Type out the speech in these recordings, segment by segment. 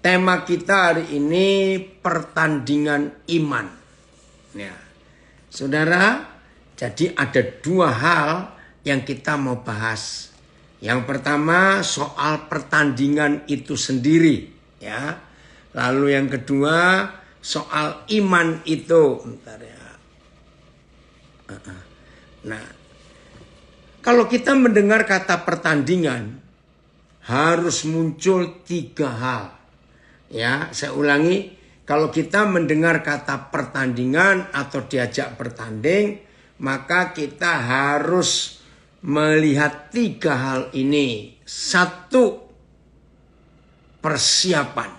tema kita hari ini pertandingan iman. Ya. Saudara, jadi ada dua hal yang kita mau bahas. Yang pertama soal pertandingan itu sendiri, ya. Lalu yang kedua soal iman itu. Bentar ya. Nah, kalau kita mendengar kata pertandingan harus muncul tiga hal. Ya, saya ulangi, kalau kita mendengar kata pertandingan atau diajak bertanding, maka kita harus melihat tiga hal ini. Satu, persiapan.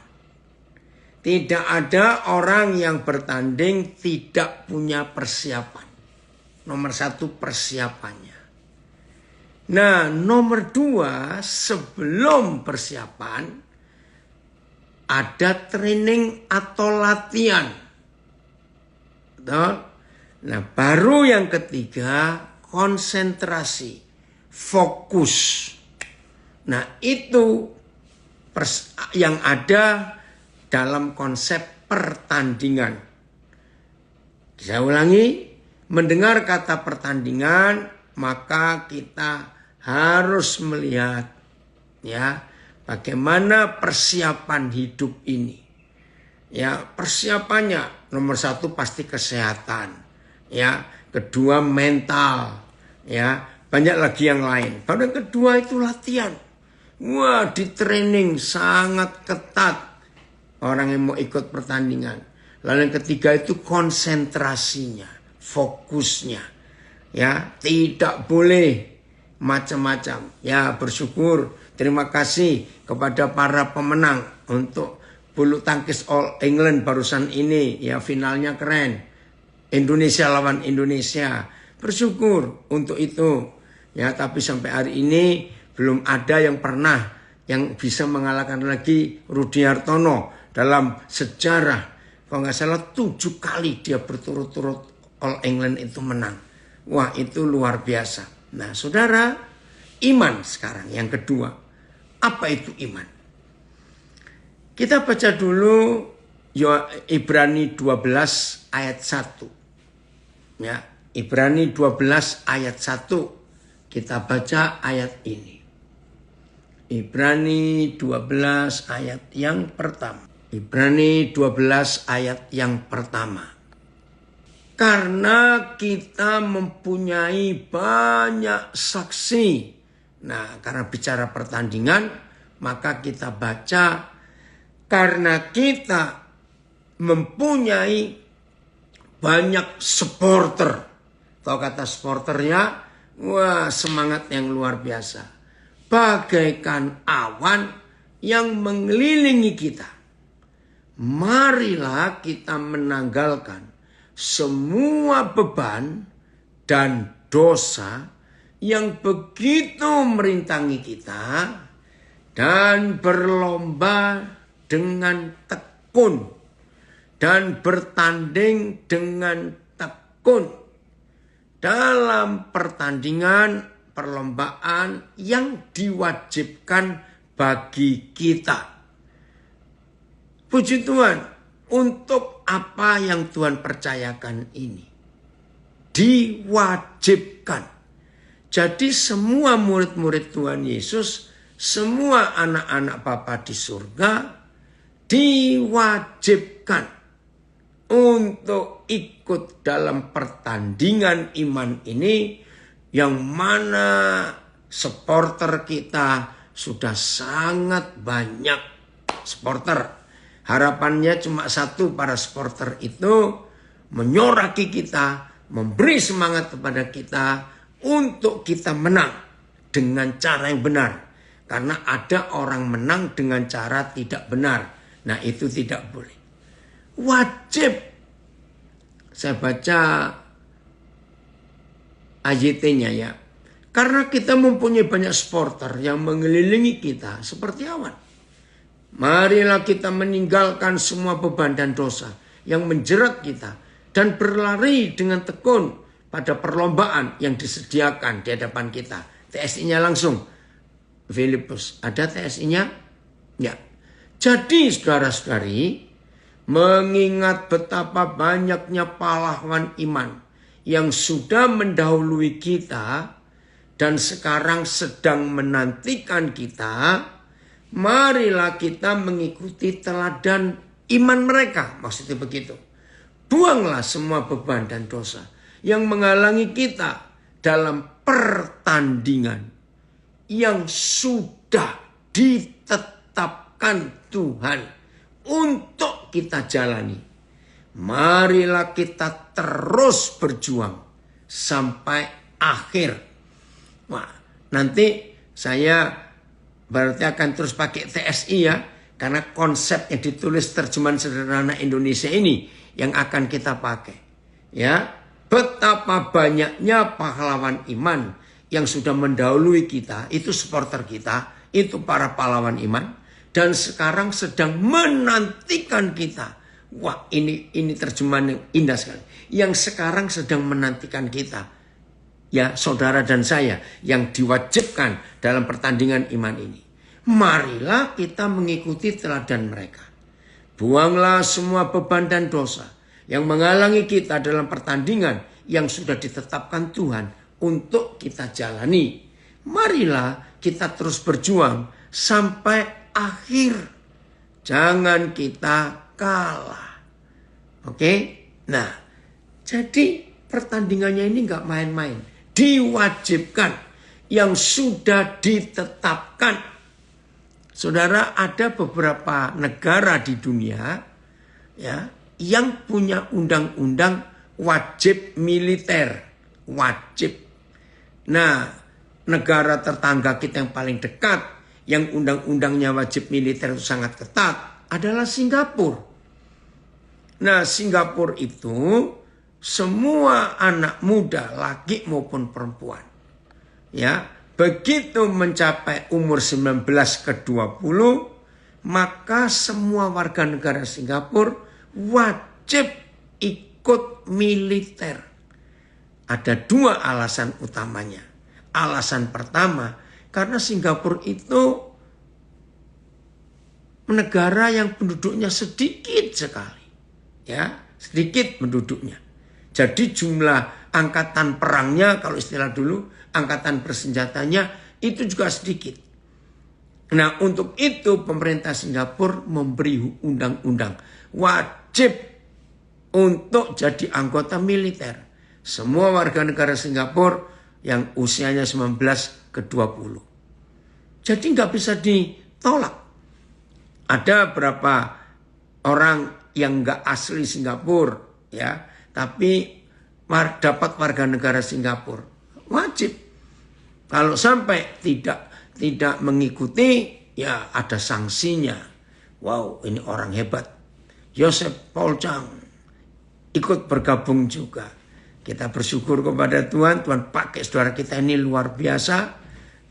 Tidak ada orang yang bertanding tidak punya persiapan. Nomor satu, persiapannya. Nah, nomor dua, sebelum persiapan ada training atau latihan. Betul? Nah, baru yang ketiga, konsentrasi, fokus. Nah, itu yang ada dalam konsep pertandingan. Saya ulangi, mendengar kata pertandingan, maka kita harus melihat ya bagaimana persiapan hidup ini. Ya, persiapannya nomor satu pasti kesehatan. Ya, kedua mental. Ya, banyak lagi yang lain. Baru yang kedua itu latihan. Wah, di training sangat ketat orang yang mau ikut pertandingan. Lalu yang ketiga itu konsentrasinya, fokusnya. Ya, tidak boleh macam-macam. Ya, bersyukur, terima kasih kepada para pemenang untuk bulu tangkis All England barusan ini. Ya, finalnya keren. Indonesia lawan Indonesia. Bersyukur untuk itu. Ya, tapi sampai hari ini belum ada yang pernah yang bisa mengalahkan lagi Rudi Hartono dalam sejarah. Kalau nggak salah 7 kali dia berturut-turut All England itu menang. Wah, itu luar biasa. Nah, saudara, iman sekarang yang kedua. Apa itu iman? Kita baca dulu Ibrani 12 ayat 1. Ya, Ibrani 12 ayat 1. Kita baca ayat ini. Ibrani 12 ayat yang pertama. Ibrani 12 ayat yang pertama. Karena kita mempunyai banyak saksi. Nah, karena bicara pertandingan, maka kita baca karena kita mempunyai banyak supporter. Tahu kata supporternya? Wah, semangat yang luar biasa. Bagaikan awan yang mengelilingi kita. Marilah kita menanggalkan semua beban dan dosa yang begitu merintangi kita dan berlomba dengan tekun dan bertanding dengan tekun dalam pertandingan perlombaan yang diwajibkan bagi kita. Puji Tuhan, untuk apa yang Tuhan percayakan ini? Diwajibkan. Jadi semua murid-murid Tuhan Yesus, semua anak-anak Bapa di surga, diwajibkan untuk ikut dalam pertandingan iman ini, yang mana supporter kita sudah sangat banyak supporter. Harapannya cuma satu, para supporter itu menyoraki kita, memberi semangat kepada kita untuk kita menang dengan cara yang benar. Karena ada orang menang dengan cara tidak benar. Nah, itu tidak boleh. Wajib. Saya baca AYT-nya ya. Karena kita mempunyai banyak supporter yang mengelilingi kita seperti awan. Marilah kita meninggalkan semua beban dan dosa yang menjerat kita dan berlari dengan tekun pada perlombaan yang disediakan di hadapan kita. TSI-nya langsung. Filipus, ada TSI-nya? Ya. Jadi saudara-saudari, mengingat betapa banyaknya pahlawan iman yang sudah mendahului kita dan sekarang sedang menantikan kita, marilah kita mengikuti teladan iman mereka. Maksudnya begitu. Buanglah semua beban dan dosa yang menghalangi kita dalam pertandingan yang sudah ditetapkan Tuhan untuk kita jalani. Marilah kita terus berjuang sampai akhir. Wah, nanti saya berarti akan terus pakai TSI ya, karena konsep yang ditulis terjemahan sederhana Indonesia ini yang akan kita pakai. Ya, betapa banyaknya pahlawan iman yang sudah mendahului kita, itu supporter kita, itu para pahlawan iman, dan sekarang sedang menantikan kita. Wah, ini terjemahan yang indah sekali. Yang sekarang sedang menantikan kita, ya saudara dan saya yang diwajibkan dalam pertandingan iman ini. Marilah kita mengikuti teladan mereka. Buanglah semua beban dan dosa yang menghalangi kita dalam pertandingan yang sudah ditetapkan Tuhan untuk kita jalani. Marilah kita terus berjuang sampai akhir. Jangan kita kalah. Oke? Nah, jadi pertandingannya ini nggak main-main. Diwajibkan yang sudah ditetapkan. Saudara, ada beberapa negara di dunia ya yang punya undang-undang wajib militer. Wajib. Nah, negara tetangga kita yang paling dekat yang undang-undangnya wajib militer itu sangat ketat adalah Singapura. Nah, Singapura itu semua anak muda, laki maupun perempuan, ya, begitu mencapai umur 19 ke 20, maka semua warga negara Singapura wajib ikut militer. Ada dua alasan utamanya. Alasan pertama, karena Singapura itu negara yang penduduknya sedikit sekali. Ya, sedikit penduduknya. Jadi jumlah angkatan perangnya, kalau istilah dulu, angkatan bersenjatanya itu juga sedikit. Nah, untuk itu pemerintah Singapura memberi undang-undang wajib untuk jadi anggota militer. Semua warga negara Singapura yang usianya 19 ke 20. Jadi nggak bisa ditolak. Ada berapa orang yang nggak asli Singapura, ya, tapi dapat warga negara Singapura, wajib. Kalau sampai tidak mengikuti, ya ada sanksinya. Wow, ini orang hebat. Joseph Paul Chang ikut bergabung juga. Kita bersyukur kepada Tuhan, Tuhan pakai saudara kita ini luar biasa.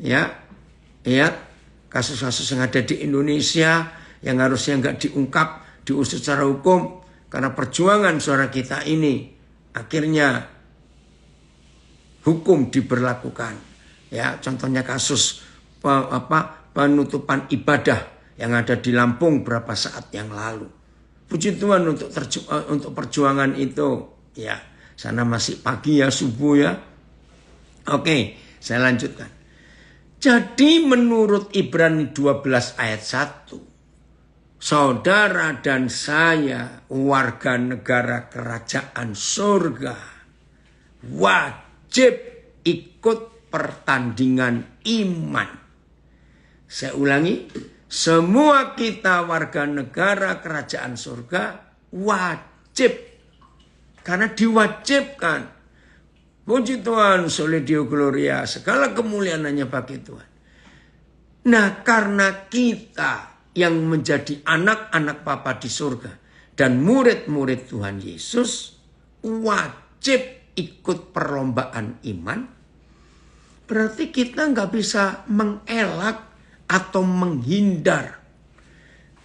Ya, kasus-kasus yang ada di Indonesia yang harusnya nggak diungkap, diusut secara hukum, karena perjuangan saudara kita ini akhirnya hukum diberlakukan. Ya, contohnya kasus penutupan ibadah yang ada di Lampung beberapa saat yang lalu. Puji Tuhan untuk perjuangan itu. Ya, sana masih pagi ya, subuh ya. Oke, saya lanjutkan. Jadi menurut Ibrani 12 ayat 1, saudara dan saya warga negara kerajaan surga wajib ikut pertandingan iman. Saya ulangi, semua kita warga negara kerajaan surga wajib. Karena diwajibkan. Puji Tuhan, soli Deo Gloria, segala kemuliaan hanya bagi Tuhan. Nah, karena kita yang menjadi anak-anak Bapa di surga dan murid-murid Tuhan Yesus wajib ikut perlombaan iman, berarti kita nggak bisa mengelak atau menghindar.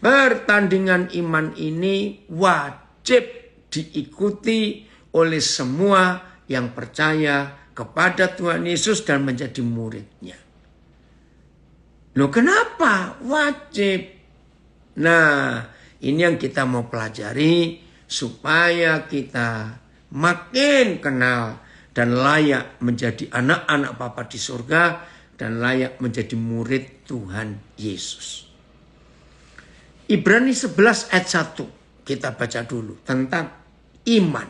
Pertandingan iman ini wajib diikuti oleh semua yang percaya kepada Tuhan Yesus dan menjadi muridnya. Loh, kenapa wajib? Nah, ini yang kita mau pelajari supaya kita makin kenal dan layak menjadi anak-anak Bapa di surga dan layak menjadi murid Tuhan Yesus. Ibrani 11 ayat 1 kita baca dulu tentang iman.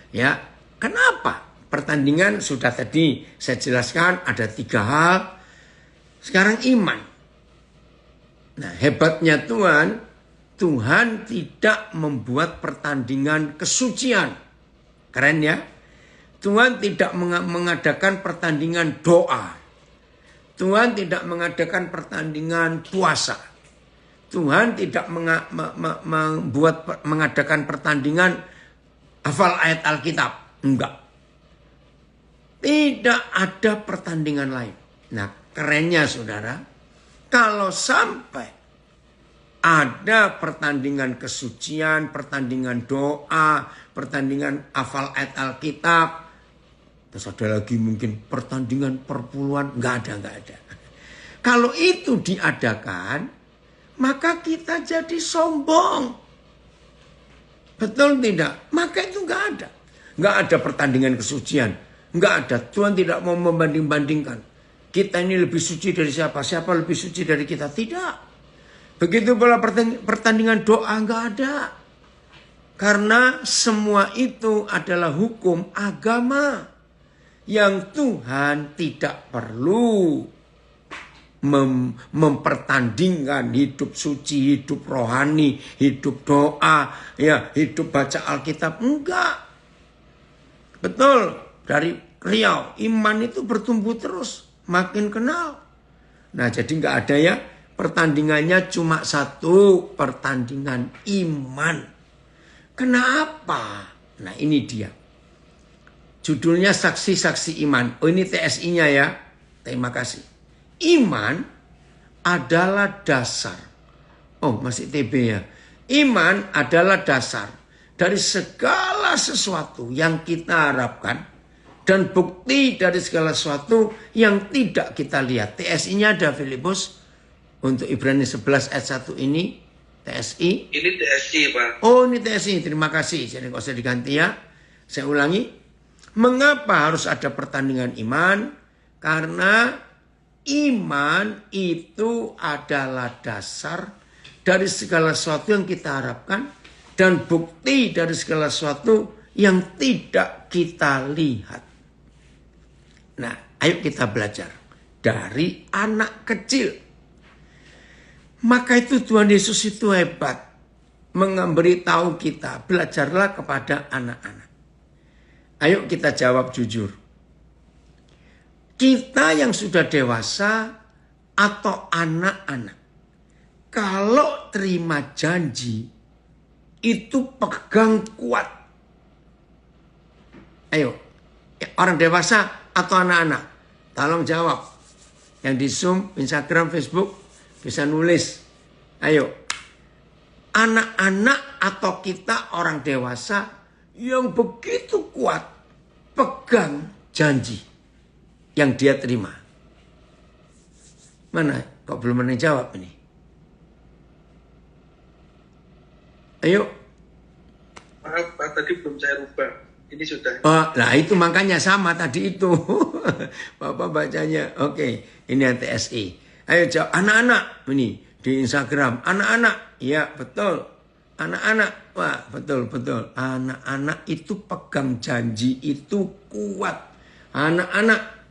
Ya, kenapa? Pertandingan sudah tadi saya jelaskan ada 3 hal. Sekarang iman. Nah, hebatnya Tuhan tidak membuat pertandingan kesucian. Keren ya? Tuhan tidak mengadakan pertandingan doa. Tuhan tidak mengadakan pertandingan puasa. Tuhan tidak mengadakan pertandingan hafal ayat Alkitab. Enggak. Tidak ada pertandingan lain. Nah, kerennya saudara, kalau sampai ada pertandingan kesucian, pertandingan doa, pertandingan hafal ayat Alkitab, terus ada lagi mungkin pertandingan perpuluhan, nggak ada. Kalau itu diadakan, maka kita jadi sombong. Betul tidak? Maka itu nggak ada. Nggak ada pertandingan kesucian. Nggak ada. Tuhan tidak mau membanding-bandingkan. Kita ini lebih suci dari siapa? Siapa lebih suci dari kita? Tidak. Begitu pula pertandingan doa nggak ada. Karena semua itu adalah hukum agama. Yang Tuhan tidak perlu mempertandingkan hidup suci, hidup rohani, hidup doa, ya, hidup baca Alkitab. Enggak. Betul, dari Riau, iman itu bertumbuh terus, makin kenal. Nah, jadi enggak ada ya, pertandingannya cuma satu, pertandingan iman. Kenapa? Nah, ini dia. Judulnya saksi-saksi iman. Oh, ini TSI-nya ya. Terima kasih. Iman adalah dasar. Oh, masih TB ya. Iman adalah dasar dari segala sesuatu yang kita harapkan dan bukti dari segala sesuatu yang tidak kita lihat. TSI-nya ada Filipus untuk Ibrani 11 ayat 1 ini. TSI. Ini TSI, Pak. Oh, ini TSI. Terima kasih. Jadi nggak usah diganti ya. Saya ulangi. Mengapa harus ada pertandingan iman? Karena iman itu adalah dasar dari segala sesuatu yang kita harapkan dan bukti dari segala sesuatu yang tidak kita lihat. Nah, ayo kita belajar dari anak kecil. Maka itu Tuhan Yesus itu hebat memberitahu kita, belajarlah kepada anak-anak. Ayo kita jawab jujur. Kita yang sudah dewasa atau anak-anak, kalau terima janji, itu pegang kuat. Ayo, orang dewasa atau anak-anak? Tolong jawab. Yang di Zoom, Instagram, Facebook, bisa nulis. Ayo, anak-anak atau kita orang dewasa yang begitu kuat pegang janji yang dia terima. Mana? Kok belum ada yang jawab ini? Ayo. Maaf Pak, tadi belum saya rubah. Ini sudah. Oh, nah itu makanya sama tadi itu. Bapak bacanya. Oke, ini yang TSI. Ayo jawab. Anak-anak. Ini di Instagram. Anak-anak. Iya, betul. Anak-anak. Wah, betul. Anak-anak itu pegang janji itu kuat. Anak-anak.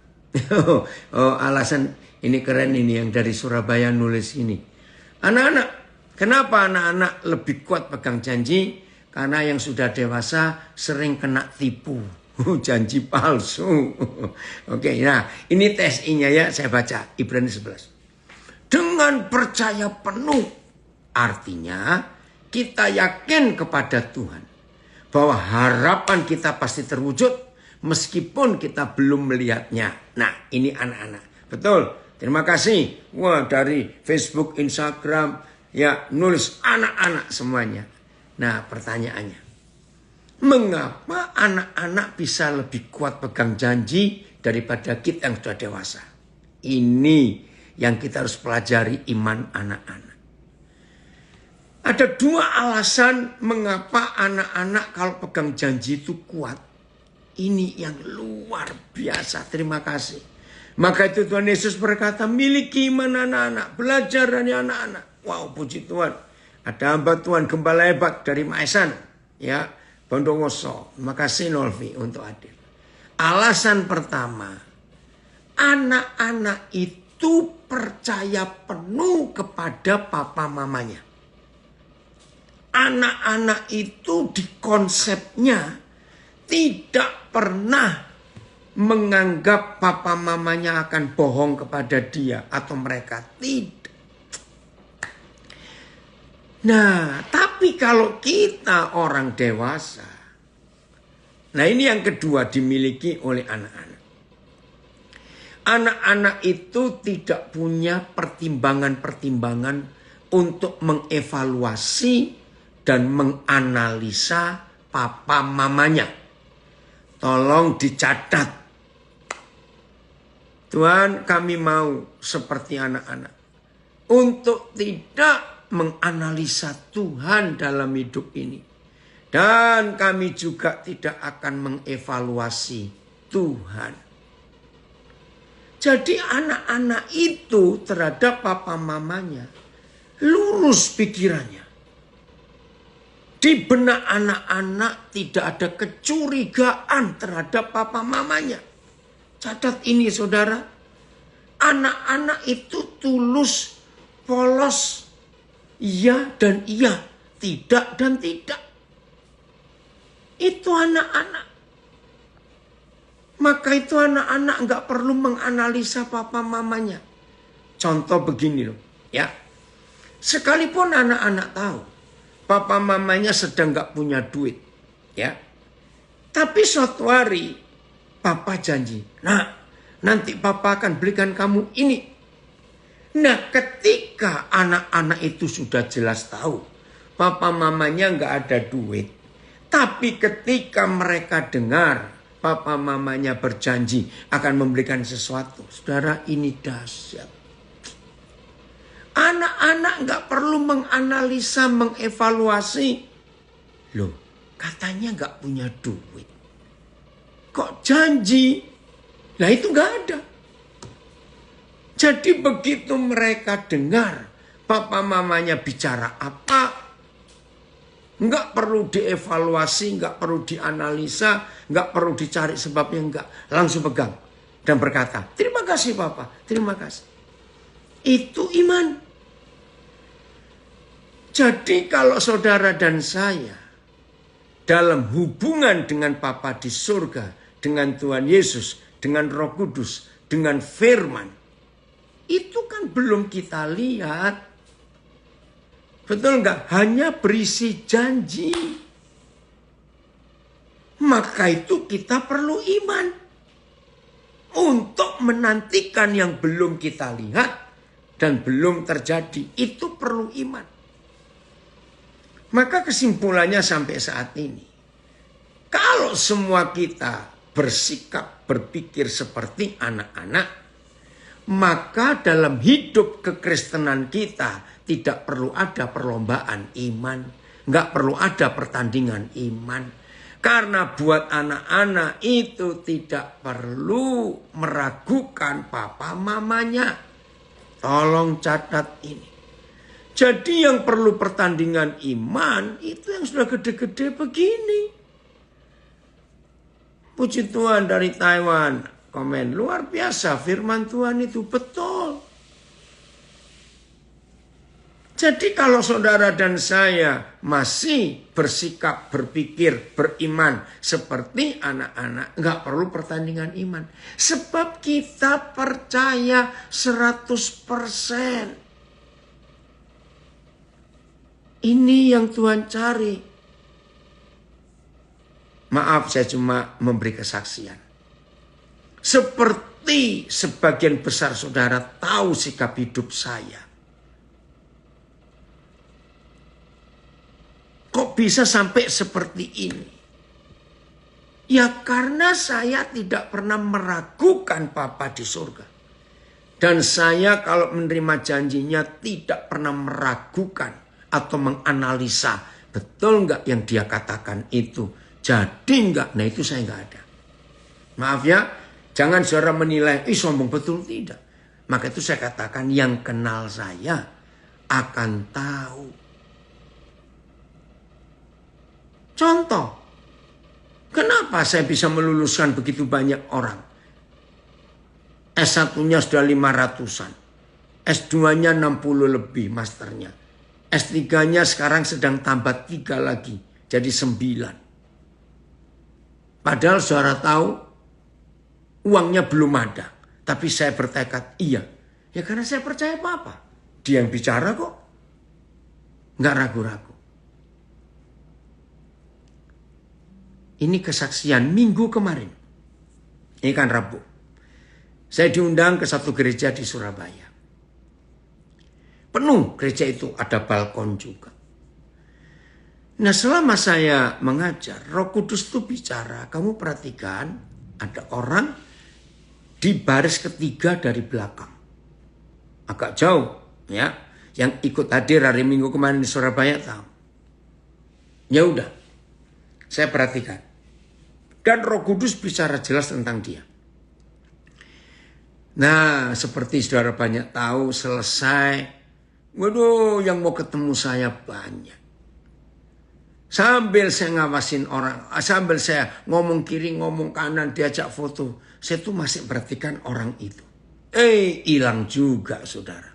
Oh, alasan ini keren ini yang dari Surabaya nulis ini. Anak-anak. Kenapa anak-anak lebih kuat pegang janji? Karena yang sudah dewasa sering kena tipu. Janji palsu. Oke, nah ini TSI-nya ya, saya baca. Ibrani 11. Dengan percaya penuh. Artinya kita yakin kepada Tuhan. Bahwa harapan kita pasti terwujud. Meskipun kita belum melihatnya. Nah ini anak-anak. Betul. Terima kasih. Wah, dari Facebook, Instagram. Ya, nulis anak-anak semuanya. Nah, pertanyaannya, mengapa anak-anak bisa lebih kuat pegang janji daripada kita yang sudah dewasa? Ini yang kita harus pelajari iman anak-anak. Ada dua alasan mengapa anak-anak kalau pegang janji itu kuat. Ini yang luar biasa. Terima kasih. Maka itu Tuhan Yesus berkata, miliki iman anak-anak. Belajar dari anak-anak. Wow, puji Tuhan. Ada hamba Tuhan gembala hebat dari Maesan. Ya, Bondowoso. Terima kasih Nolvi untuk hadir. Alasan pertama. Anak-anak itu percaya penuh kepada papa mamanya. Anak-anak itu di konsepnya tidak pernah menganggap papa mamanya akan bohong kepada dia atau mereka. Tidak. Nah, tapi kalau kita orang dewasa, nah ini yang kedua dimiliki oleh anak-anak. Anak-anak itu tidak punya pertimbangan-pertimbangan untuk mengevaluasi dan menganalisa papa mamanya. Tolong dicatat. Tuhan, kami mau seperti anak-anak. Untuk tidak menganalisa Tuhan dalam hidup ini. Dan kami juga tidak akan mengevaluasi Tuhan. Jadi anak-anak itu terhadap papa mamanya lurus pikirannya. Di benak anak-anak tidak ada kecurigaan terhadap papa mamanya. Catat ini saudara. Anak-anak itu tulus, polos, iya dan iya, tidak dan tidak. Itu anak-anak. Maka itu anak-anak nggak perlu menganalisa papa mamanya. Contoh begini loh, ya. Sekalipun anak-anak tahu papa mamanya sedang nggak punya duit, ya. Tapi suatu hari papa janji, nah nanti papa akan belikan kamu ini. Nah ketika anak-anak itu sudah jelas tahu papa mamanya nggak ada duit. Tapi ketika mereka dengar papa mamanya berjanji akan memberikan sesuatu. Saudara, ini dahsyat. Anak-anak nggak perlu menganalisa, mengevaluasi. Loh, katanya nggak punya duit. Kok janji? Nah itu nggak ada. Jadi begitu mereka dengar papa mamanya bicara apa, nggak perlu dievaluasi, nggak perlu dianalisa, nggak perlu dicari sebabnya, nggak. Langsung pegang dan berkata, terima kasih papa, terima kasih. Itu iman. Jadi kalau saudara dan saya dalam hubungan dengan papa di surga, dengan Tuhan Yesus, dengan Roh Kudus, dengan firman, itu kan belum kita lihat. Betul enggak? Hanya berisi janji. Maka itu kita perlu iman. Untuk menantikan yang belum kita lihat dan belum terjadi. Itu perlu iman. Maka kesimpulannya sampai saat ini. Kalau semua kita bersikap, berpikir seperti anak-anak, maka dalam hidup kekristenan kita tidak perlu ada perlombaan iman. Nggak perlu ada pertandingan iman. Karena buat anak-anak itu tidak perlu meragukan papa mamanya. Tolong catat ini. Jadi yang perlu pertandingan iman itu yang sudah gede-gede begini. Puji Tuhan dari Taiwan. Komen, luar biasa firman Tuhan itu betul. Jadi kalau saudara dan saya masih bersikap, berpikir, beriman seperti anak-anak, nggak perlu pertandingan iman. Sebab kita percaya 100%. Ini yang Tuhan cari. Maaf, saya cuma memberi kesaksian. Seperti sebagian besar saudara tahu sikap hidup saya. Kok bisa sampai seperti ini? Ya karena saya tidak pernah meragukan Bapa di surga. Dan saya kalau menerima janjinya tidak pernah meragukan atau menganalisa betul nggak yang dia katakan itu, jadi nggak. Nah itu saya nggak ada. Maaf ya, jangan saudara menilai, sombong betul, tidak. Maka itu saya katakan yang kenal saya akan tahu. Contoh, kenapa saya bisa meluluskan begitu banyak orang? S1-nya sudah 500-an. S2-nya 60 lebih masternya. S3-nya sekarang sedang tambah 3 lagi. Jadi 9. Padahal saudara tahu uangnya belum ada. Tapi saya bertekad iya. Ya karena saya percaya Bapak. Dia yang bicara kok. Nggak ragu-ragu. Ini kesaksian minggu kemarin. Ini kan Rabu. Saya diundang ke satu gereja di Surabaya. Penuh gereja itu, ada balkon juga. Nah selama saya mengajar, Roh Kudus itu bicara. Kamu perhatikan, ada orang di baris ketiga dari belakang. Agak jauh ya. Yang ikut hadir hari minggu kemarin di Surabaya tahu. Ya udah, saya perhatikan. Dan Roh Kudus bicara jelas tentang dia. Nah, seperti saudara banyak tahu, selesai. Waduh, yang mau ketemu saya banyak. Sambil saya ngawasin orang, sambil saya ngomong kiri, ngomong kanan, diajak foto. Saya tuh masih perhatikan orang itu. Hilang juga saudara.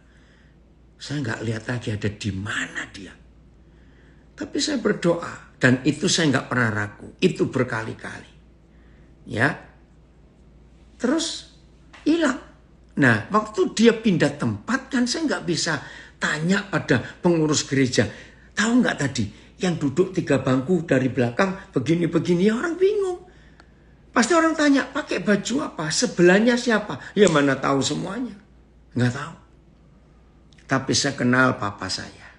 Saya nggak lihat lagi ada di mana dia. Tapi saya berdoa. Dan itu saya nggak pernah ragu. Itu berkali-kali. Ya, terus hilang. Nah, waktu dia pindah tempat kan saya nggak bisa tanya pada pengurus gereja. Tahu nggak tadi yang duduk 3 bangku dari belakang begini-begini, orang bingung. Pasti orang tanya pakai baju apa, sebelahnya siapa? Ya mana tahu semuanya, nggak tahu. Tapi saya kenal papa saya.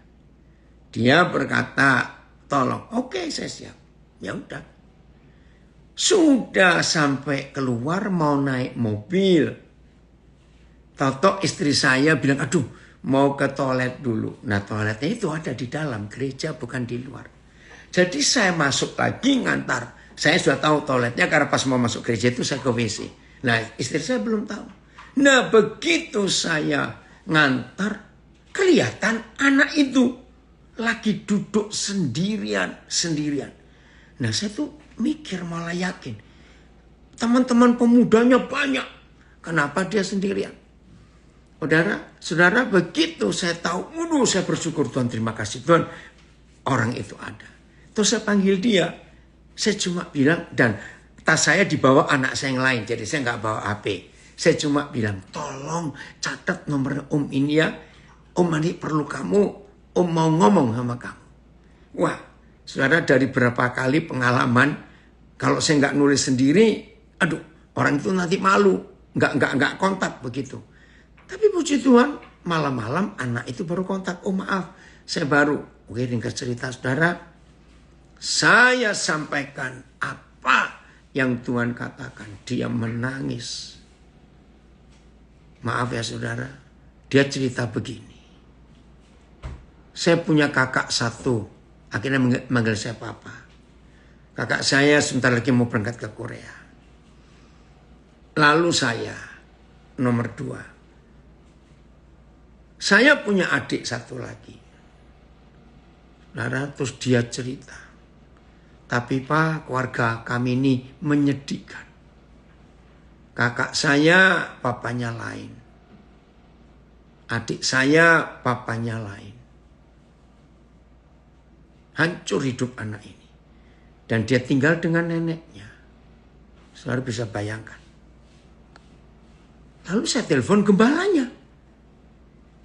Dia berkata, tolong, oke, saya siap. Ya udah. Sudah sampai keluar mau naik mobil. Tahu istri saya bilang, aduh mau ke toilet dulu. Nah toiletnya itu ada di dalam gereja bukan di luar. Jadi saya masuk lagi ngantar. Saya sudah tahu toiletnya karena pas mau masuk gereja itu saya ke WC. Nah istri saya belum tahu. Nah begitu saya ngantar, kelihatan anak itu lagi duduk sendirian. Nah saya tuh mikir malah yakin. Teman-teman pemudanya banyak. Kenapa dia sendirian? Saudara, begitu saya tahu. Saya bersyukur Tuhan, terima kasih Tuhan. Orang itu ada. Terus saya panggil dia. Saya cuma bilang, dan tas saya dibawa anak saya yang lain. Jadi saya nggak bawa HP. Saya cuma bilang, tolong catat nomor Om ini ya. Om ini perlu kamu. Om mau ngomong sama kamu. Wah, saudara dari berapa kali pengalaman. Kalau saya nggak nulis sendiri, aduh orang itu nanti malu, nggak kontak begitu. Tapi puji Tuhan, malam-malam anak itu baru kontak. Oh maaf, saya baru. Oke, ringkas cerita saudara, saya sampaikan apa yang Tuhan katakan. Dia menangis. Maaf ya saudara, dia cerita begini. Saya punya kakak satu, akhirnya manggil saya papa. Kakak saya sebentar lagi mau berangkat ke Korea. Lalu saya, nomor 2. Saya punya adik satu lagi. Terus dia cerita. Tapi Pak, keluarga kami ini menyedihkan. Kakak saya, papanya lain. Adik saya, papanya lain. Hancur hidup anak ini. Dan dia tinggal dengan neneknya. Saudara bisa bayangkan. Lalu saya telepon gembalanya.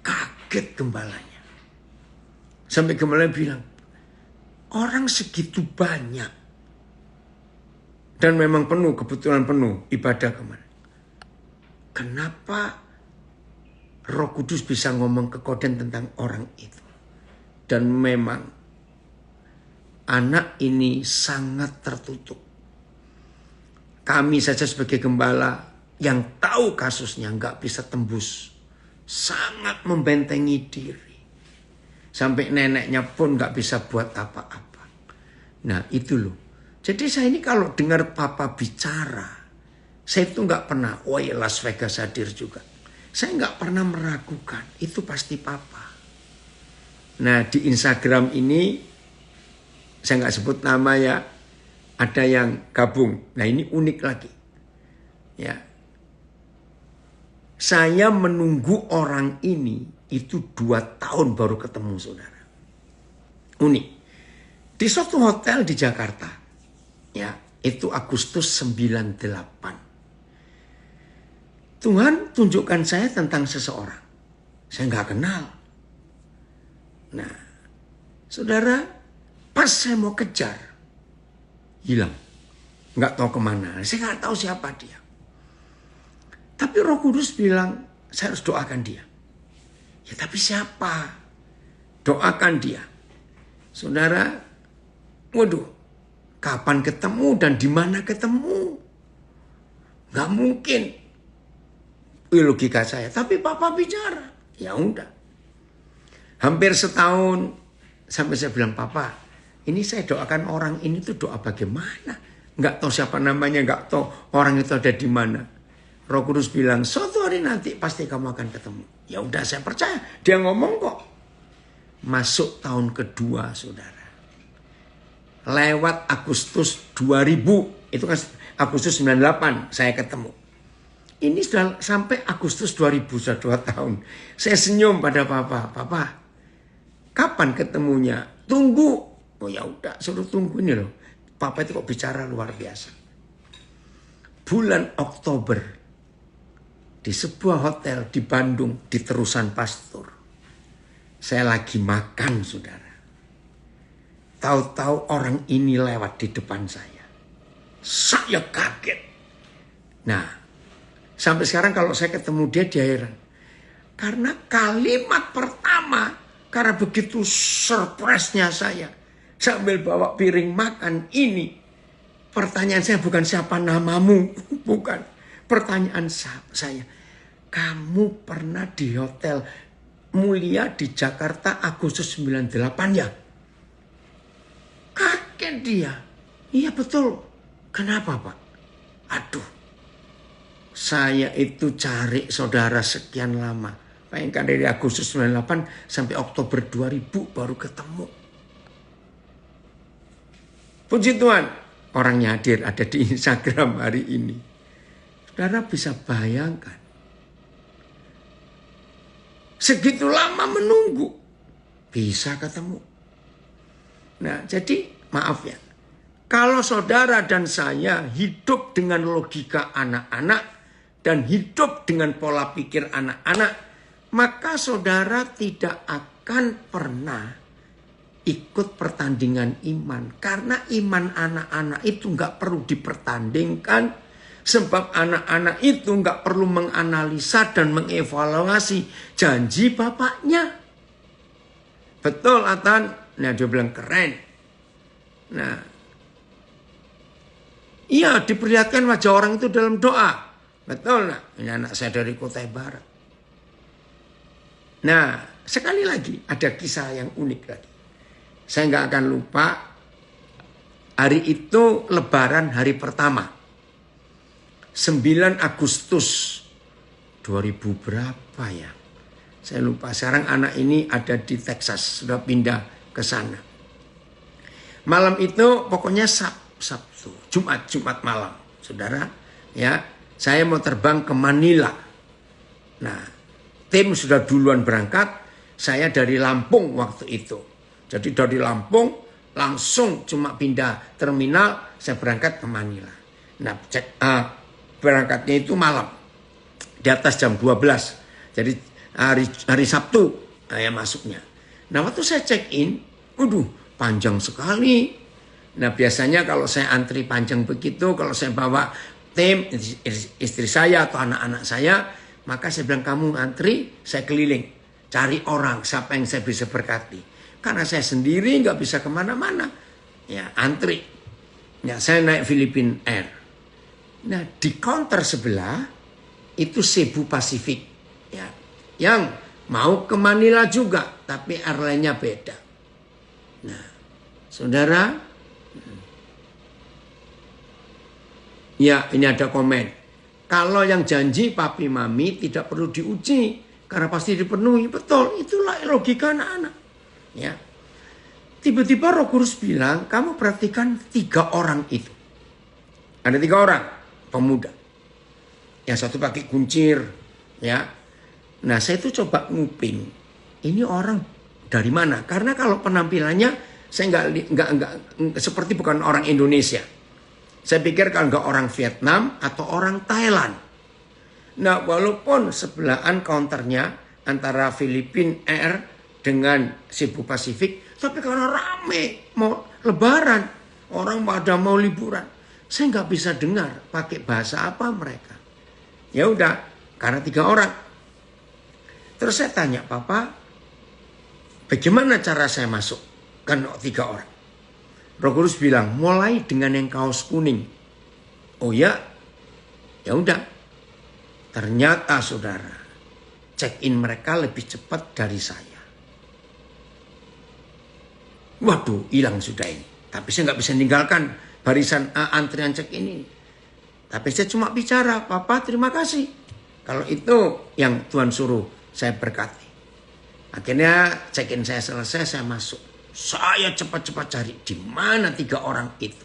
Kaget gembalanya. Sampai gembalanya bilang, orang segitu banyak. Dan memang penuh, kebetulan penuh ibadah kemarin. Kenapa Roh Kudus bisa ngomong ke Koden tentang orang itu? Dan memang anak ini sangat tertutup. Kami saja sebagai gembala yang tahu kasusnya nggak bisa tembus. Sangat membentengi diri. Sampai neneknya pun nggak bisa buat apa-apa. Nah itu loh. Jadi saya ini kalau dengar papa bicara, saya itu nggak pernah, Las Vegas hadir juga. Saya nggak pernah meragukan, itu pasti papa. Nah di Instagram ini, saya nggak sebut nama ya, ada yang gabung. Nah ini unik lagi. Ya, saya menunggu orang ini itu 2 tahun baru ketemu saudara. Unik. Di suatu hotel di Jakarta. Ya, itu Agustus 98. Tuhan tunjukkan saya tentang seseorang. Saya nggak kenal. Nah, saudara, pas saya mau kejar, hilang. Nggak tahu kemana. Saya nggak tahu siapa dia. Tapi Roh Kudus bilang, saya harus doakan dia. Ya tapi siapa? Doakan dia. Saudara, waduh, kapan ketemu dan di mana ketemu? Gak mungkin. Logika saya, tapi papa bicara. Ya udah. Hampir setahun sampai saya bilang, papa, ini saya doakan orang ini tuh doa bagaimana? Gak tahu siapa namanya, gak tahu orang itu ada di mana. Roh Kudus bilang, suatu hari nanti pasti kamu akan ketemu. Ya udah saya percaya, dia ngomong kok. Masuk tahun kedua saudara. Lewat Agustus 2000, itu kan Agustus 98 saya ketemu. Ini sudah sampai Agustus 2000, sudah 2 tahun. Saya senyum pada papa, papa, kapan ketemunya? Tunggu. Oh ya udah, suruh tunggu ini loh. Papa itu kok bicara luar biasa. Bulan Oktober. Di sebuah hotel di Bandung, di Terusan Pastur. Saya lagi makan, saudara. Tahu-tahu orang ini lewat di depan saya. Saya kaget. Nah, sampai sekarang kalau saya ketemu dia heran. Karena kalimat pertama, karena begitu surprise-nya saya. Sambil bawa piring makan ini. Pertanyaan saya bukan siapa namamu, bukan. Pertanyaan saya, kamu pernah di hotel mulia di Jakarta Agustus 98 ya? Kaget dia. Iya betul. Kenapa Pak? Aduh. Saya itu cari saudara sekian lama. Bayangkan dari Agustus 98 sampai Oktober 2000 baru ketemu. Puji Tuhan. Orangnya hadir ada di Instagram hari ini. Saudara bisa bayangkan. Segitu lama menunggu. Bisa ketemu. Nah jadi maaf ya. Kalau saudara dan saya hidup dengan logika anak-anak. Dan hidup dengan pola pikir anak-anak. Maka saudara tidak akan pernah ikut pertandingan iman. Karena iman anak-anak itu gak perlu dipertandingkan. Sebab anak-anak itu nggak perlu menganalisa dan mengevaluasi janji bapaknya. Betul Atan? Nah dia bilang keren. Nah, iya diperlihatkan wajah orang itu dalam doa. Betul nak? Ini anak saya dari Kutai Barat. Nah sekali lagi ada kisah yang unik lagi. Saya nggak akan lupa. Hari itu Lebaran hari pertama. 9 Agustus 2000 berapa ya? Saya lupa. Sekarang anak ini ada di Texas. Sudah pindah ke sana. Malam itu pokoknya Sabtu. Jumat malam. Saudara. Ya. Saya mau terbang ke Manila. Nah. Tim sudah duluan berangkat. Saya dari Lampung waktu itu. Jadi dari Lampung. Langsung cuma pindah terminal. Saya berangkat ke Manila. Nah. Berangkatnya itu malam. Di atas jam 12. Jadi hari Sabtu saya masuknya. Nah waktu saya check in. Waduh panjang sekali. Nah biasanya kalau saya antri panjang begitu. Kalau saya bawa tim istri saya atau anak-anak saya. Maka saya bilang kamu antri. Saya keliling. Cari orang siapa yang saya bisa berkati. Karena saya sendiri gak bisa kemana-mana. Ya antri. Ya saya naik Philippine Air. Nah di counter sebelah itu Cebu Pacific ya, yang Mau ke Manila juga, tapi airline-nya beda. Nah, saudara, ya ini ada komen. Kalau yang janji papi mami tidak perlu diuji, karena pasti dipenuhi. Betul, itulah logika anak-anak. Ya. Tiba-tiba Roh Kudus bilang, kamu perhatikan 3 orang itu. Ada 3 orang pemuda. Yang satu pakai kuncir, ya. Nah, saya itu coba nguping. Ini orang dari mana? Karena kalau penampilannya saya nggak seperti bukan orang Indonesia. Saya pikir kalau nggak orang Vietnam atau orang Thailand. Nah, walaupun sebelahan counternya antara Philippine Air dengan Cebu Pacific, tapi karena rame mau lebaran, orang pada mau liburan, saya nggak bisa dengar pakai bahasa apa mereka. Ya udah, karena 3 orang. Terus saya tanya, Papa, bagaimana cara saya masuk? Kan 3 orang. Roh Kudus bilang, mulai dengan yang kaos kuning. Oh ya, ya udah. Ternyata saudara, check-in mereka lebih cepat dari saya. Waduh, hilang sudah ini. Tapi saya nggak bisa meninggalkan barisan antrian check-in ini. Tapi saya cuma bicara, Papa terima kasih. Kalau itu yang Tuhan suruh, saya berkati. Akhirnya check-in saya selesai, saya masuk. Saya cepat-cepat cari di mana 3 orang itu.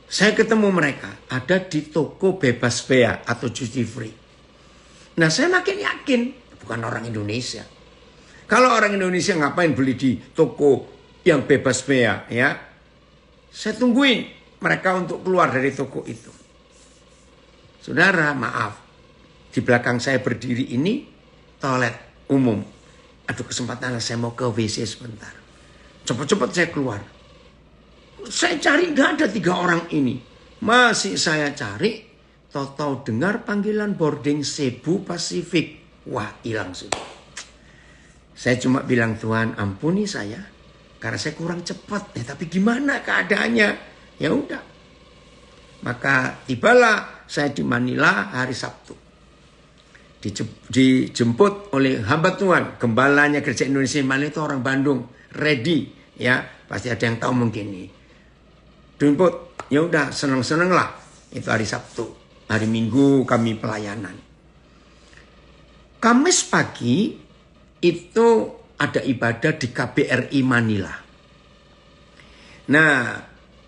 Saya ketemu mereka ada di toko bebas bea atau duty free. Nah, saya makin yakin bukan orang Indonesia. Kalau orang Indonesia ngapain beli di toko yang bebas bea, ya? Saya tungguin mereka untuk keluar dari toko itu. Saudara, maaf. Di belakang saya berdiri ini toilet umum. Aduh, kesempatan saya mau ke WC sebentar. Cepat-cepat saya keluar. Saya cari gak ada 3 orang ini. Masih saya cari. Tahu-tahu dengar panggilan boarding Cebu Pacific. Wah, hilang sudah. Saya cuma bilang, Tuhan ampuni saya. Karena saya kurang cepat. Ya, tapi gimana keadaannya? Ya udah. Maka tibalah saya di Manila hari Sabtu. Dijemput oleh hamba Tuhan, gembalanya Gereja Indonesia Manila itu orang Bandung, ready, ya pasti ada yang tahu mungkin ini. Dijemput, ya udah seneng lah. Itu hari Sabtu, hari Minggu kami pelayanan. Kamis pagi itu ada ibadah di KBRI Manila. Nah,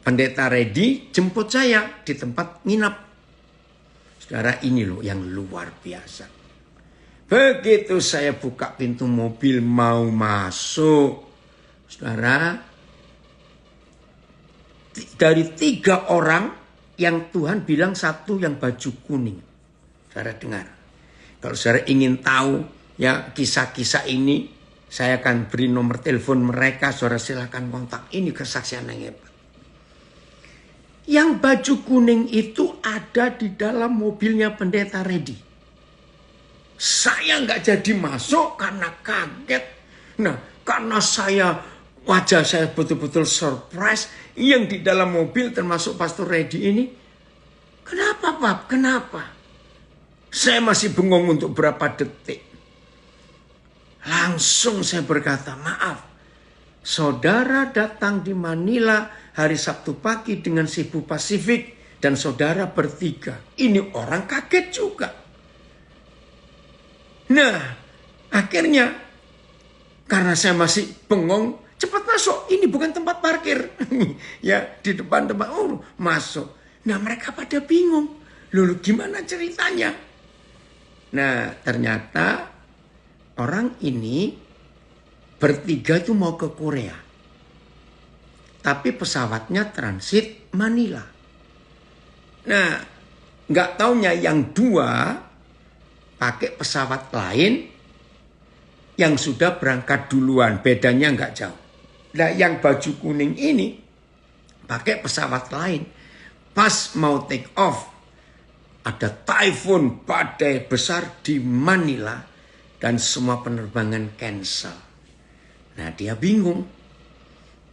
pendeta ready jemput saya di tempat nginap. Saudara, ini loh yang luar biasa. Begitu saya buka pintu mobil mau masuk, saudara, dari 3 orang yang Tuhan bilang 1 yang baju kuning. Saudara dengar. Kalau saudara ingin tahu ya kisah-kisah ini, saya akan beri nomor telepon mereka, saudara silakan kontak. Ini kesaksian yang hebat. Yang baju kuning itu ada di dalam mobilnya pendeta ready. Saya nggak jadi masuk karena kaget. Nah, karena wajah saya betul-betul surprise. Yang di dalam mobil termasuk Pastor Reddy ini. Kenapa, Pak? Kenapa? Saya masih bengong untuk berapa detik. Langsung saya berkata, maaf. Saudara datang di Manila hari Sabtu pagi dengan Cebu Pacific. Dan saudara bertiga. Ini orang kaget juga. Nah, akhirnya karena saya masih bengong, cepat masuk. Ini bukan tempat parkir. Ya, di depan tempat masuk. Nah, mereka pada bingung. Lalu gimana ceritanya? Nah, ternyata orang ini bertiga itu mau ke Korea. Tapi pesawatnya transit Manila. Nah, nggak taunya yang 2 pakai pesawat lain yang sudah berangkat duluan. Bedanya nggak jauh. Nah, yang baju kuning ini pakai pesawat lain. Pas mau take off, ada typhoon, badai besar di Manila. Dan semua penerbangan cancel. Nah, dia bingung.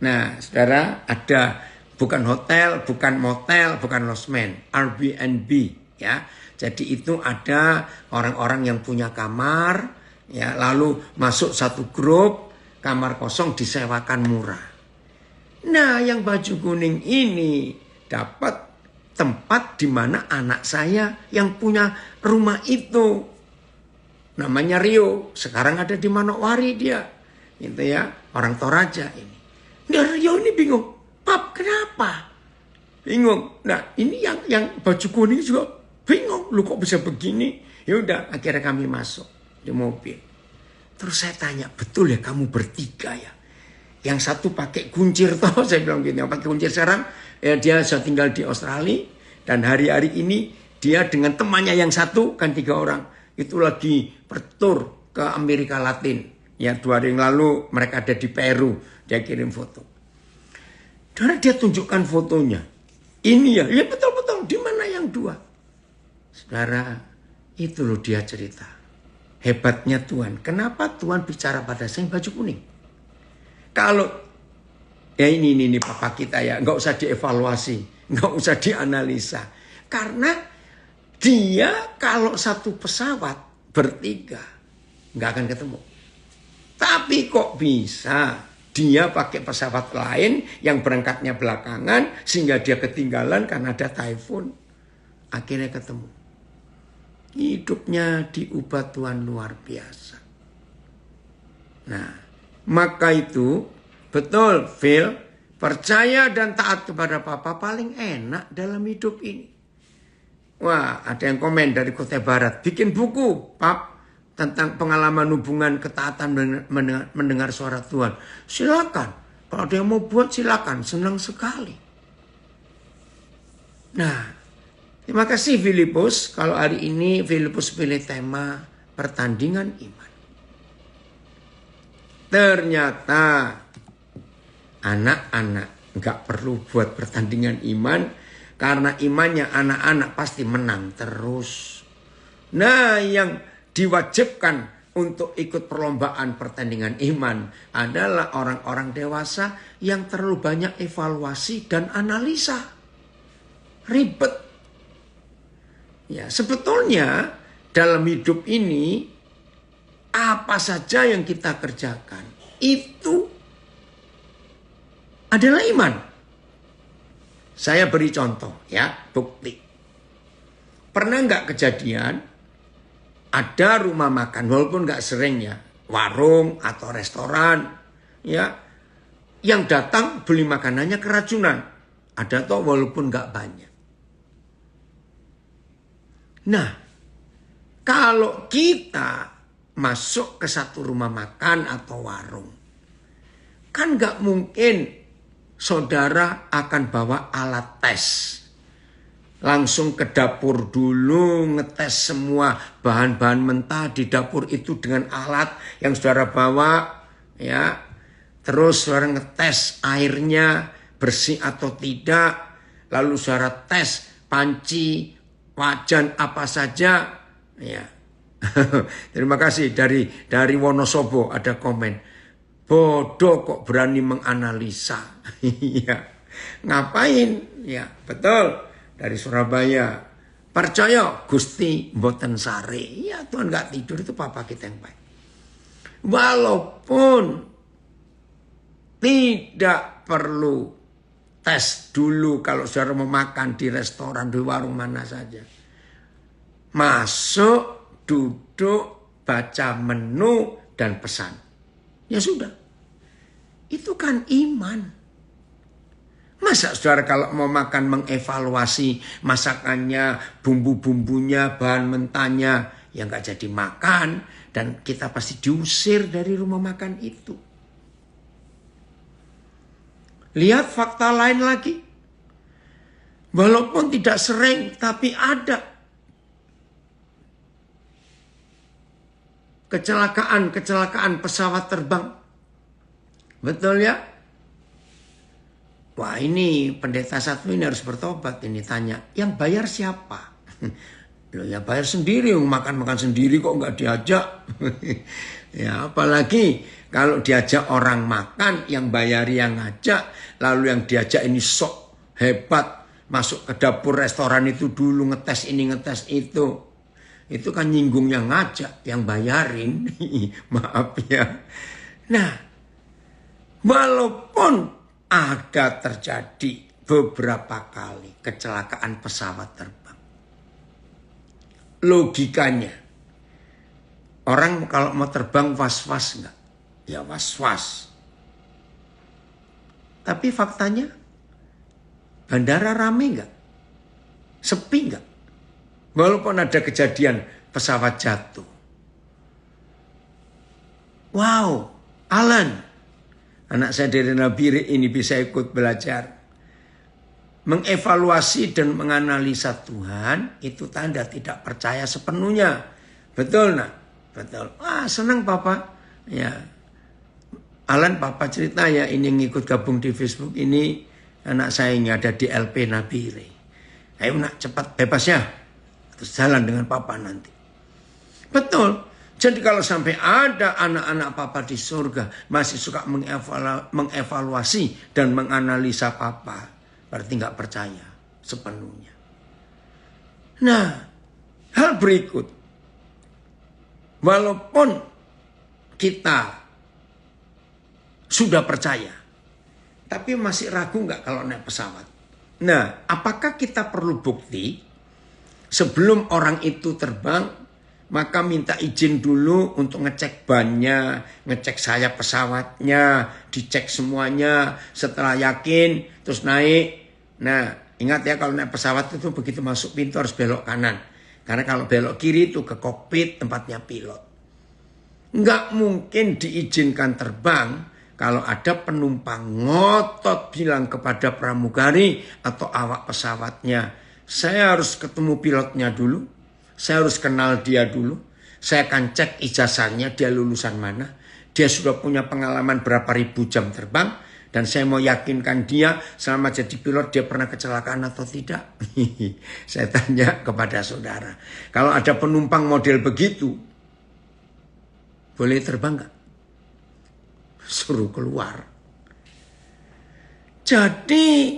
Nah, saudara, ada bukan hotel, bukan motel, bukan losmen. Airbnb, ya. Jadi itu ada orang-orang yang punya kamar, Ya, lalu masuk satu grup, kamar kosong disewakan murah. Nah, yang baju kuning ini dapat tempat di mana anak saya yang punya rumah itu. Namanya Rio, sekarang ada di Manokwari dia. Gitu ya, orang Toraja ini. Nah, Rio ini bingung, "Pap, kenapa?" Bingung. Nah, ini yang baju kuning juga bingung. Lu kok bisa begini? Ya udah, akhirnya kami masuk di mobil. Terus saya tanya, "Betul ya kamu bertiga ya? Yang satu pakai kuncir toh?" Saya bilang gini, yang pakai kuncir sekarang ya dia sudah tinggal di Australia. Dan hari-hari ini dia dengan temannya yang satu, kan 3 orang. Itu lagi bertur ke Amerika Latin. Ya 2 hari yang lalu mereka ada di Peru. Dia kirim foto. Dan dia tunjukkan fotonya. Ini ya betul-betul. Di mana yang 2? Saudara, itu loh dia cerita. Hebatnya Tuhan. Kenapa Tuhan bicara pada saya yang baju kuning? Kalau ya ini papa kita ya, nggak usah dievaluasi, nggak usah dianalisa. Karena dia kalau satu pesawat bertiga nggak akan ketemu. Tapi kok bisa dia pakai pesawat lain yang berangkatnya belakangan sehingga dia ketinggalan karena ada typhoon. Akhirnya ketemu. Hidupnya diubah Tuhan luar biasa. Nah, maka itu betul, Phil, percaya dan taat kepada Papa paling enak dalam hidup ini. Wah, ada yang komen dari Kutai Barat, bikin buku, Pap, tentang pengalaman hubungan ketaatan mendengar suara Tuhan. Silakan, kalau ada yang mau buat silakan, senang sekali. Nah, terima kasih Filipus. Kalau hari ini Filipus pilih tema pertandingan iman. Ternyata anak-anak nggak perlu buat pertandingan iman karena imannya anak-anak pasti menang terus. Nah, yang diwajibkan untuk ikut perlombaan pertandingan iman adalah orang-orang dewasa yang terlalu banyak evaluasi dan analisa. Ribet. Ya, sebetulnya dalam hidup ini apa saja yang kita kerjakan itu adalah iman. Saya beri contoh ya, bukti. Pernah nggak kejadian ada rumah makan, walaupun nggak sering ya, warung atau restoran ya, yang datang beli makanannya keracunan. Ada toh walaupun nggak banyak. Nah, kalau kita masuk ke satu rumah makan atau warung, kan nggak mungkin saudara akan bawa alat tes. Langsung ke dapur dulu, ngetes semua bahan-bahan mentah di dapur itu dengan alat yang saudara bawa. Ya, terus saudara ngetes airnya bersih atau tidak. Lalu saudara tes panci, wajan apa saja. Ya. Terima kasih dari Wonosobo ada komen. Bodoh kok berani menganalisa. Iya. Ngapain? Ya, betul. Dari Surabaya. Percaya Gusti mboten sare. Ya, Tuhan gak tidur, itu Papa kita yang baik. Walaupun tidak perlu tes dulu kalau saudara mau makan di restoran, di warung mana saja. Masuk, duduk, baca menu dan pesan. Ya sudah. Itu kan iman. Masa saudara kalau mau makan mengevaluasi masakannya, bumbu-bumbunya, bahan mentahnya, ya nggak jadi makan. Dan kita pasti diusir dari rumah makan itu. Lihat fakta lain lagi. Walaupun tidak sering, tapi ada kecelakaan pesawat terbang. Betul ya? Wah, ini pendeta satu ini harus bertobat. Ini tanya, yang bayar siapa? Loh, ya bayar sendiri, makan sendiri kok nggak diajak. Ya, apalagi kalau diajak orang makan, yang bayar yang ngajak, lalu yang diajak ini sok hebat, masuk ke dapur restoran itu dulu, ngetes ini, ngetes itu. Itu kan nyinggung yang ngajak, yang bayarin. Maaf ya. Nah, walaupun ada terjadi beberapa kali kecelakaan pesawat terbang. Logikanya, orang kalau mau terbang was-was enggak? Ya was-was. Tapi faktanya, bandara rame enggak? Sepi enggak? Walaupun ada kejadian pesawat jatuh. Wow, Alan, anak saya dari Nabire ini bisa ikut belajar. Mengevaluasi dan menganalisa Tuhan itu tanda tidak percaya sepenuhnya. Betul nak? Betul. Wah senang papa. Ya, Alan papa cerita ya ini yang ikut gabung di Facebook ini anak saya yang ada di LP Nabire. Ayo nak cepat bebas ya. Terus jalan dengan papa nanti. Betul. Jadi kalau sampai ada anak-anak papa di surga masih suka mengevaluasi dan menganalisa papa, berarti nggak percaya sepenuhnya. Nah, hal berikut. Walaupun kita sudah percaya, tapi masih ragu nggak kalau naik pesawat? Nah, apakah kita perlu bukti? Sebelum orang itu terbang, maka minta izin dulu untuk ngecek bannya, ngecek sayap pesawatnya, dicek semuanya. Setelah yakin, terus naik. Nah, ingat ya kalau naik pesawat itu begitu masuk pintu harus belok kanan. Karena kalau belok kiri itu ke kokpit tempatnya pilot. Nggak mungkin diizinkan terbang kalau ada penumpang ngotot bilang kepada pramugari atau awak pesawatnya, saya harus ketemu pilotnya dulu, saya harus kenal dia dulu, saya akan cek ijazahnya, dia lulusan mana, dia sudah punya pengalaman berapa ribu jam terbang, dan saya mau yakinkan dia selama jadi pilot dia pernah kecelakaan atau tidak. Saya tanya kepada saudara, kalau ada penumpang model begitu, boleh terbang nggak? Suruh keluar. Jadi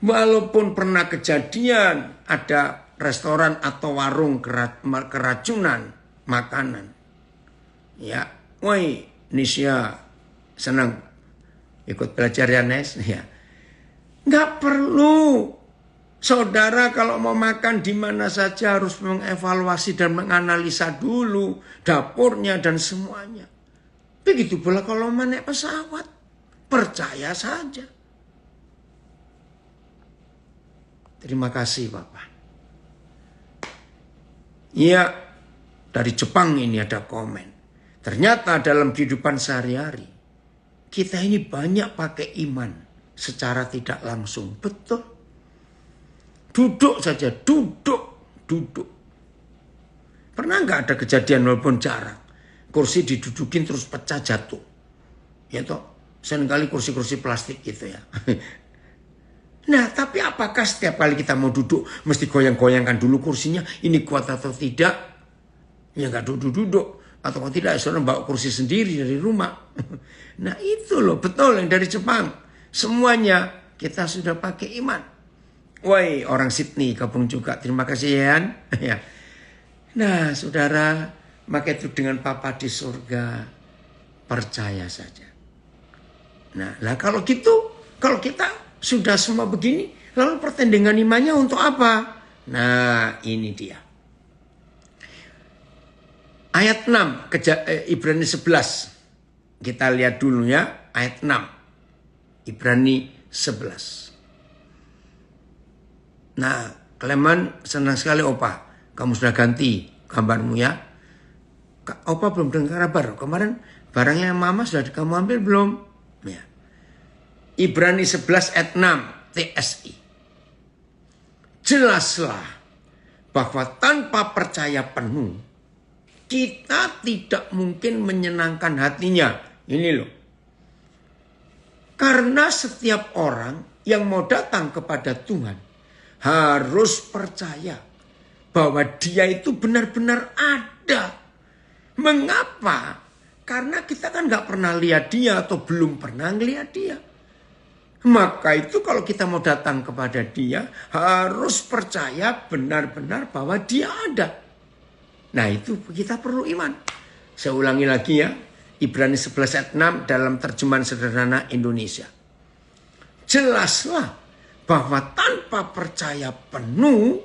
walaupun pernah kejadian ada restoran atau warung keracunan makanan. Ya, woi Nisya senang ikut belajar ya Nes. Ya. Nggak perlu. Saudara kalau mau makan di mana saja harus mengevaluasi dan menganalisa dulu dapurnya dan semuanya. Begitu pula kalau mau naik pesawat. Percaya saja. Terima kasih Bapak. Ya, dari Jepang ini ada komen. Ternyata dalam kehidupan sehari-hari, kita ini banyak pakai iman secara tidak langsung. Betul. Duduk saja, duduk. Pernah nggak ada kejadian walaupun jarang, kursi didudukin terus pecah jatuh? Ya toh, seringkali kursi-kursi plastik gitu ya. Nah, tapi apakah setiap kali kita mau duduk mesti goyang-goyangkan dulu kursinya, ini kuat atau tidak? Ya nggak duduk-duduk. Atau kalau tidak, saudara bawa kursi sendiri dari rumah. Nah itu loh, betul yang dari Jepang. Semuanya kita sudah pakai iman. Woi, orang Sydney gabung juga. Terima kasih ya. Ya. Nah saudara, maka itu dengan Papa di surga, percaya saja. Nah kalau gitu, kalau kita sudah semua begini, lalu pertandingan imannya untuk apa? Nah ini dia. Ayat 6, Ibrani 11. Kita lihat dulu ya, ayat 6. Ibrani 11. Nah, Kleman senang sekali Opa. Kamu sudah ganti gambarmu ya. Opa belum dengar kabar. Kemarin barangnya Mama sudah kamu ambil belum? Ya. Ibrani 11 ayat 6 TSI. Jelaslah bahwa tanpa percaya penuh, kita tidak mungkin menyenangkan hatinya. Ini loh. Karena setiap orang yang mau datang kepada Tuhan harus percaya bahwa dia itu benar-benar ada. Mengapa? Karena kita kan gak pernah lihat dia atau belum pernah ngelihat dia. Maka itu kalau kita mau datang kepada dia harus percaya benar-benar bahwa dia ada. Nah itu kita perlu iman. Saya ulangi lagi ya. Ibrani 11 ayat 6 dalam terjemahan sederhana Indonesia. Jelaslah bahwa tanpa percaya penuh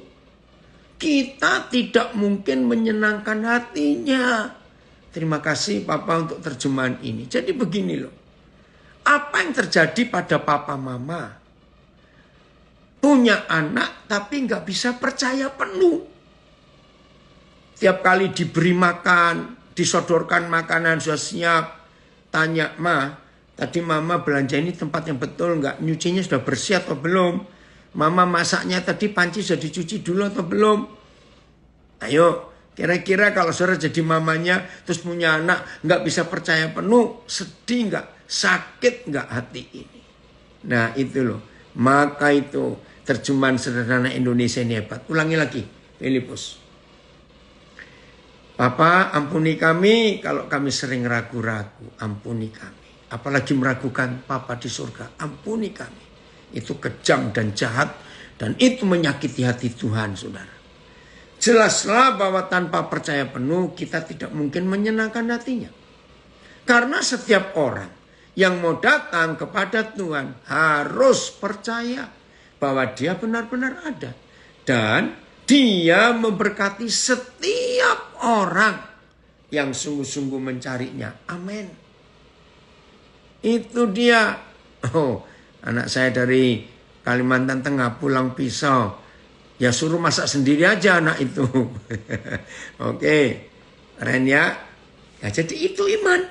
kita tidak mungkin menyenangkan hatinya. Terima kasih Papa untuk terjemahan ini. Jadi begini loh. Apa yang terjadi pada papa mama? Punya anak tapi nggak bisa percaya penuh. Tiap kali diberi makan, disodorkan makanan sudah siap. Tanya, Ma, tadi mama belanja ini tempat yang betul nggak? Nyucinya sudah bersih atau belum? Mama masaknya tadi panci sudah dicuci dulu atau belum? Ayo, kira-kira kalau saudara jadi mamanya terus punya anak nggak bisa percaya penuh, sedih nggak? Sakit nggak hati ini? Nah itu loh. Maka itu terjemahan sederhana Indonesia ini hebat. Ulangi lagi, Filipus. Papa, ampuni kami kalau kami sering ragu-ragu. Ampuni kami. Apalagi meragukan Papa di surga. Ampuni kami. Itu kejam dan jahat. Dan itu menyakiti hati Tuhan, saudara. Jelaslah bahwa tanpa percaya penuh kita tidak mungkin menyenangkan hatinya. Karena setiap orang yang mau datang kepada Tuhan harus percaya bahwa dia benar-benar ada. Dan dia memberkati setiap orang yang sungguh-sungguh mencarinya. Amin. Itu dia. Oh, anak saya dari Kalimantan Tengah pulang pisau. Ya suruh masak sendiri aja anak itu. Oke, keren ya. Ya jadi itu iman.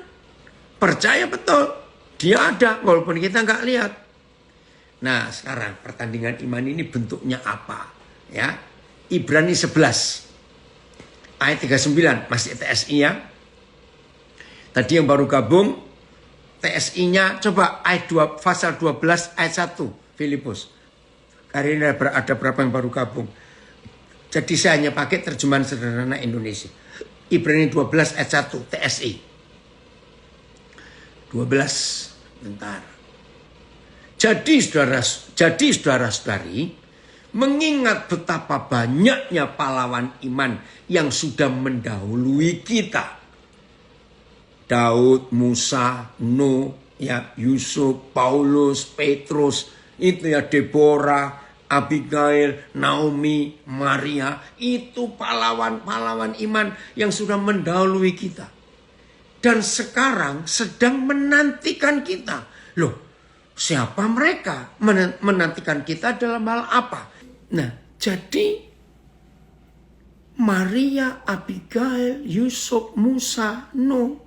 Percaya betul. Dia ada walaupun kita nggak lihat. Nah sekarang pertandingan iman ini bentuknya apa? Ya, Ibrani 11 ayat 39 masih TSI ya. Tadi yang baru gabung TSI-nya coba ayat 2 pasal 12 ayat 1 Filipus. Hari ini ada berapa yang baru gabung? Jadi saya hanya pakai terjemahan sederhana Indonesia. Ibrani 12 ayat 1 TSI. 12 bentar. Jadi saudara-saudari, mengingat betapa banyaknya pahlawan iman yang sudah mendahului kita. Daud, Musa, Nuh, ya, Yusuf, Paulus, Petrus, itu ya Deborah, Abigail, Naomi, Maria, itu pahlawan-pahlawan iman yang sudah mendahului kita. Dan sekarang sedang menantikan kita. Loh, siapa mereka? Menantikan kita dalam hal apa? Nah, jadi Maria, Abigail, Yusuf, Musa, Nuh,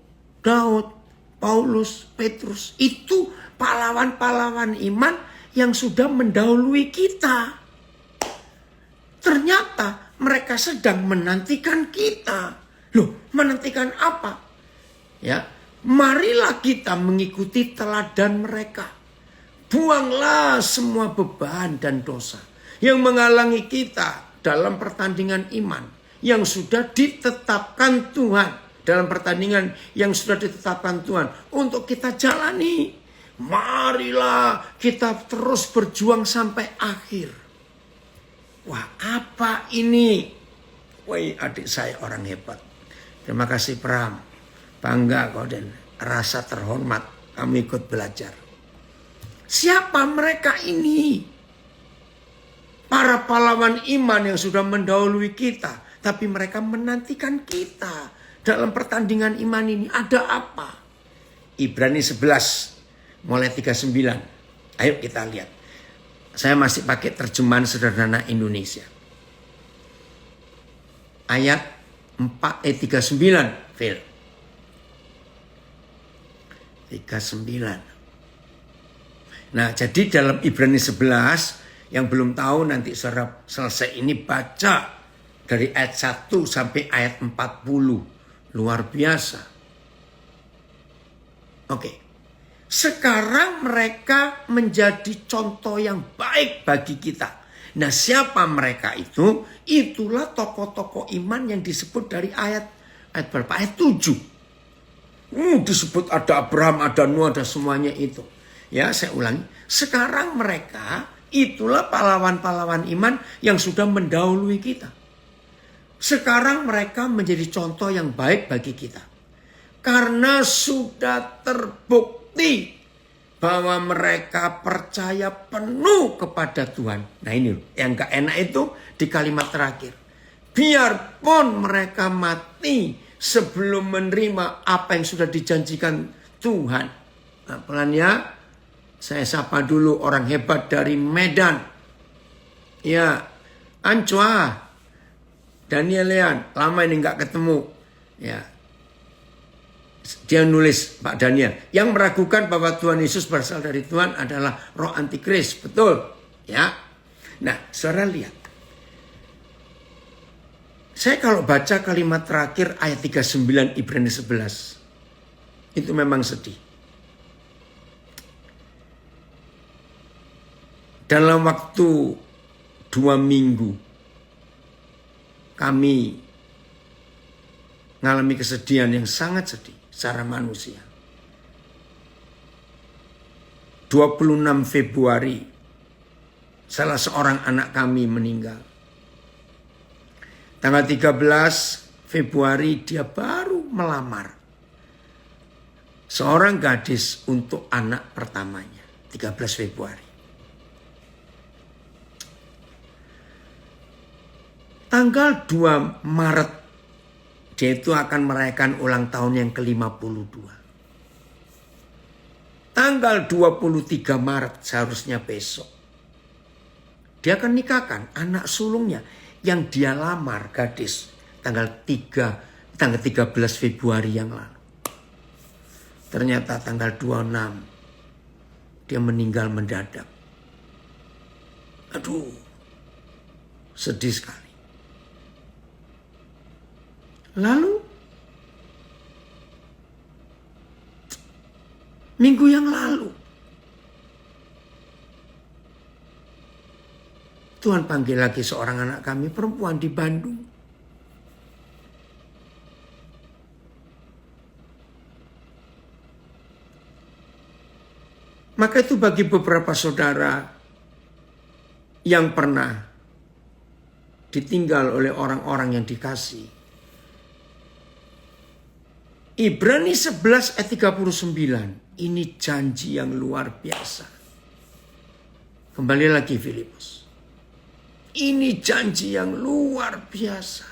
Daud, Paulus, Petrus, itu pahlawan-pahlawan iman yang sudah mendahului kita. Ternyata mereka sedang menantikan kita. Loh, menantikan apa? Ya, marilah kita mengikuti teladan mereka. Buanglah semua beban dan dosa yang menghalangi kita dalam pertandingan iman yang sudah ditetapkan Tuhan. Dalam pertandingan yang sudah ditetapkan Tuhan untuk kita jalani. Marilah kita terus berjuang sampai akhir. Wah, apa ini? Woi, adik saya orang hebat. Terima kasih Pram. Bangga kau dan rasa terhormat kami ikut belajar. Siapa mereka ini? Para pahlawan iman yang sudah mendahului kita. Tapi mereka menantikan kita. Dalam pertandingan iman ini ada apa? Ibrani 11 mulai 39. Ayo kita lihat. Saya masih pakai terjemahan sederhana Indonesia. Ayat 39, Phil. 39. Nah, jadi dalam Ibrani 11 yang belum tahu nanti saudara selesai ini baca dari ayat 1 sampai ayat 40. Luar biasa. Oke. Sekarang mereka menjadi contoh yang baik bagi kita. Nah, siapa mereka itu? Itulah tokoh-tokoh iman yang disebut dari ayat berapa? Ayat 7. Disebut ada Abraham, ada Nuh, ada semuanya itu. Ya, saya ulangi. Sekarang mereka itulah pahlawan-pahlawan iman yang sudah mendahului kita. Sekarang mereka menjadi contoh yang baik bagi kita. Karena sudah terbukti bahwa mereka percaya penuh kepada Tuhan. Nah ini yang gak enak itu di kalimat terakhir. Biarpun mereka mati sebelum menerima apa yang sudah dijanjikan Tuhan. Nah pelan ya, saya sapa dulu orang hebat dari Medan. Ya, Ancua, Daniel Lean, lama ini gak ketemu. Ya, dia nulis, Pak Daniel, yang meragukan bahwa Tuhan Yesus berasal dari Tuhan adalah roh antikris. Betul. Ya. Nah, saudara lihat. Saya kalau baca kalimat terakhir ayat 39 Ibrani 11. Itu memang sedih. Dalam waktu 2 minggu. Kami mengalami kesedihan yang sangat sedih. Secara manusia. 26 Februari salah seorang anak kami meninggal. Tanggal 13 Februari dia baru melamar seorang gadis untuk anak pertamanya. 13 Februari. Tanggal 2 Maret dia itu akan merayakan ulang tahun yang ke-52. Tanggal 23 Maret seharusnya besok. Dia akan nikahkan anak sulungnya yang dia lamar gadis tanggal 13 Februari yang lalu. Ternyata tanggal 26 dia meninggal mendadak. Aduh, sedih sekali. Lalu, minggu yang lalu, Tuhan panggil lagi seorang anak kami perempuan di Bandung. Maka itu bagi beberapa saudara yang pernah ditinggal oleh orang-orang yang dikasih. Ibrani 11 ayat 39. Ini janji yang luar biasa. Kembali lagi Filipus. Ini janji yang luar biasa.